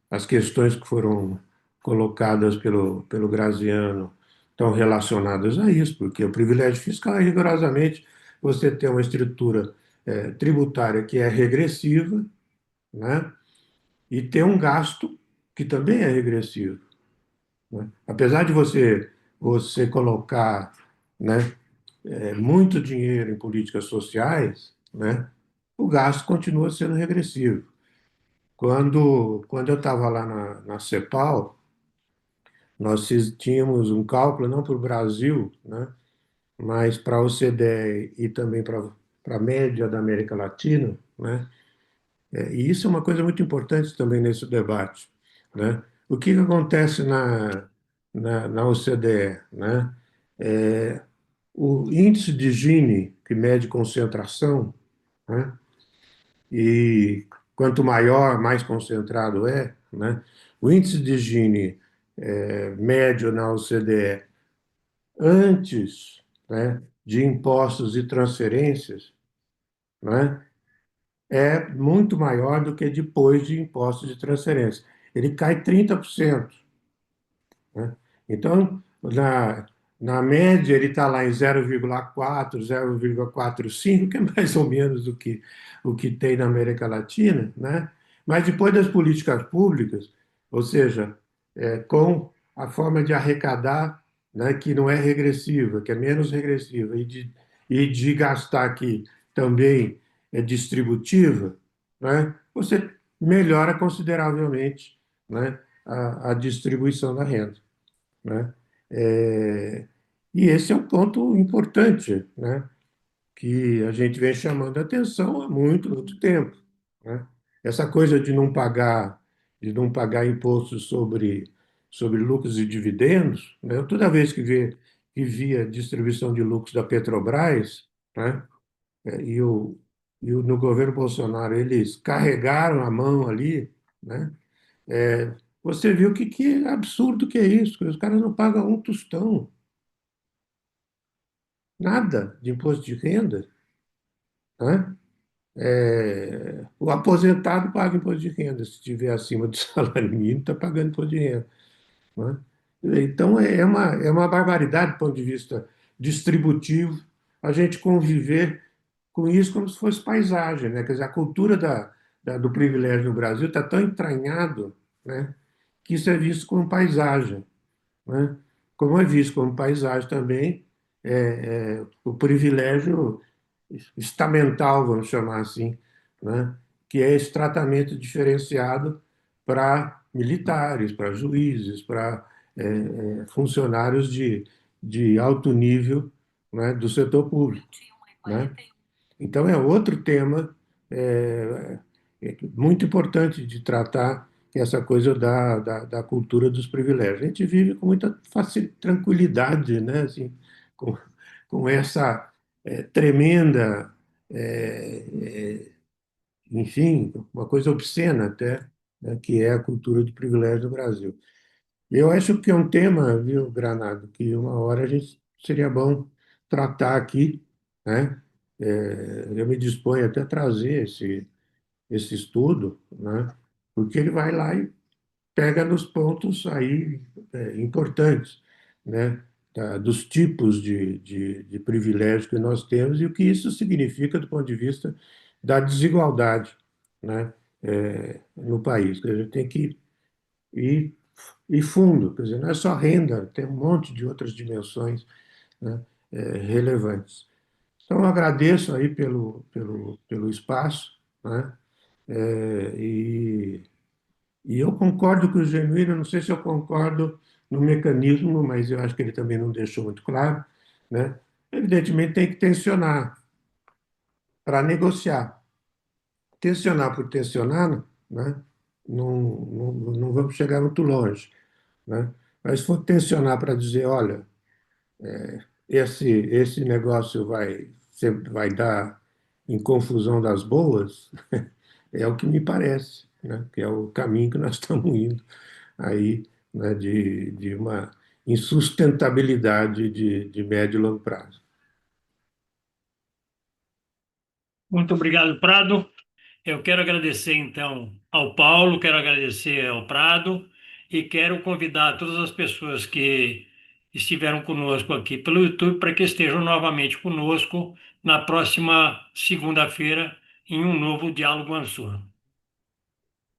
As questões que foram colocadas pelo Graziano estão relacionadas a isso, porque o privilégio fiscal é rigorosamente você ter uma estrutura tributária que é regressiva, né? E ter um gasto que também é regressivo, né? Apesar de você colocar, né, muito dinheiro em políticas sociais, né, o gasto continua sendo regressivo. Quando eu estava lá na CEPAL, nós tínhamos um cálculo, não para o Brasil, né, mas para a OCDE e também para a média da América Latina, né, e isso é uma coisa muito importante também nesse debate, né? O que que acontece na OCDE, né? É, o índice de Gini, que mede concentração, né? E quanto maior, mais concentrado é, né? O índice de Gini médio na OCDE antes, né, de impostos e transferências, né, é muito maior do que depois de impostos e transferências. Ele cai 30%, né? Então, na média, ele está lá em 0,4, 0,45, que é mais ou menos o que tem na América Latina, né? Mas depois das políticas públicas, ou seja, com a forma de arrecadar, né, que não é regressiva, que é menos regressiva, e de gastar que também é distributiva, né, você melhora consideravelmente, né, a distribuição da renda, né? É, e esse é um ponto importante, né? Que a gente vem chamando a atenção há muito, muito tempo, né? Essa coisa de não pagar impostos sobre lucros e dividendos, né? Eu, toda vez que via distribuição de lucros da Petrobras, né? E, no governo Bolsonaro eles carregaram a mão ali, né? Você viu que absurdo que é isso, que os caras não pagam um tostão, nada de imposto de renda, né? O aposentado paga imposto de renda, se estiver acima do salário mínimo, está pagando imposto de renda, né? Então, é uma barbaridade do ponto de vista distributivo a gente conviver com isso como se fosse paisagem, né? Quer dizer, a cultura do privilégio no Brasil está tão entranhado, né, que isso é visto como paisagem, né? Como é visto como paisagem também, o privilégio estamental, vamos chamar assim, né? Que é esse tratamento diferenciado para militares, para juízes, para funcionários de alto nível, né, do setor público, né? Então, é outro tema é, muito importante de tratar, que é essa coisa da cultura dos privilégios. A gente vive com muita tranquilidade, né? Assim, com, com essa tremenda, é, é, enfim, uma coisa obscena até, né, que é a cultura do privilégio do Brasil. Eu acho que é um tema, viu, Granado, que uma hora a gente seria bom tratar aqui, né? Eu me disponho até a trazer esse estudo, né? Porque ele vai lá e pega nos pontos aí importantes, né? Dos tipos de privilégio que nós temos e o que isso significa do ponto de vista da desigualdade, né? No país. Quer dizer, tem que ir, ir fundo, quer dizer, não é só renda, tem um monte de outras dimensões, né, relevantes. Então, eu agradeço aí pelo espaço, né? É, e eu concordo com o Genuíno, não sei se eu concordo no mecanismo, mas eu acho que ele também não deixou muito claro, né? Evidentemente tem que tensionar para negociar. Tensionar por tensionar, né? Não vamos chegar muito longe, né? Mas se for tensionar para dizer, olha, esse negócio vai dar em confusão das boas, é o que me parece, né? Que é o caminho que nós estamos indo aí, né? De uma insustentabilidade de médio e longo prazo. Muito obrigado, Prado. Eu quero agradecer, então, ao Paulo, quero agradecer ao Prado e quero convidar todas as pessoas que estiveram conosco aqui pelo YouTube para que estejam novamente conosco na próxima segunda-feira em um novo Diálogo Ansur.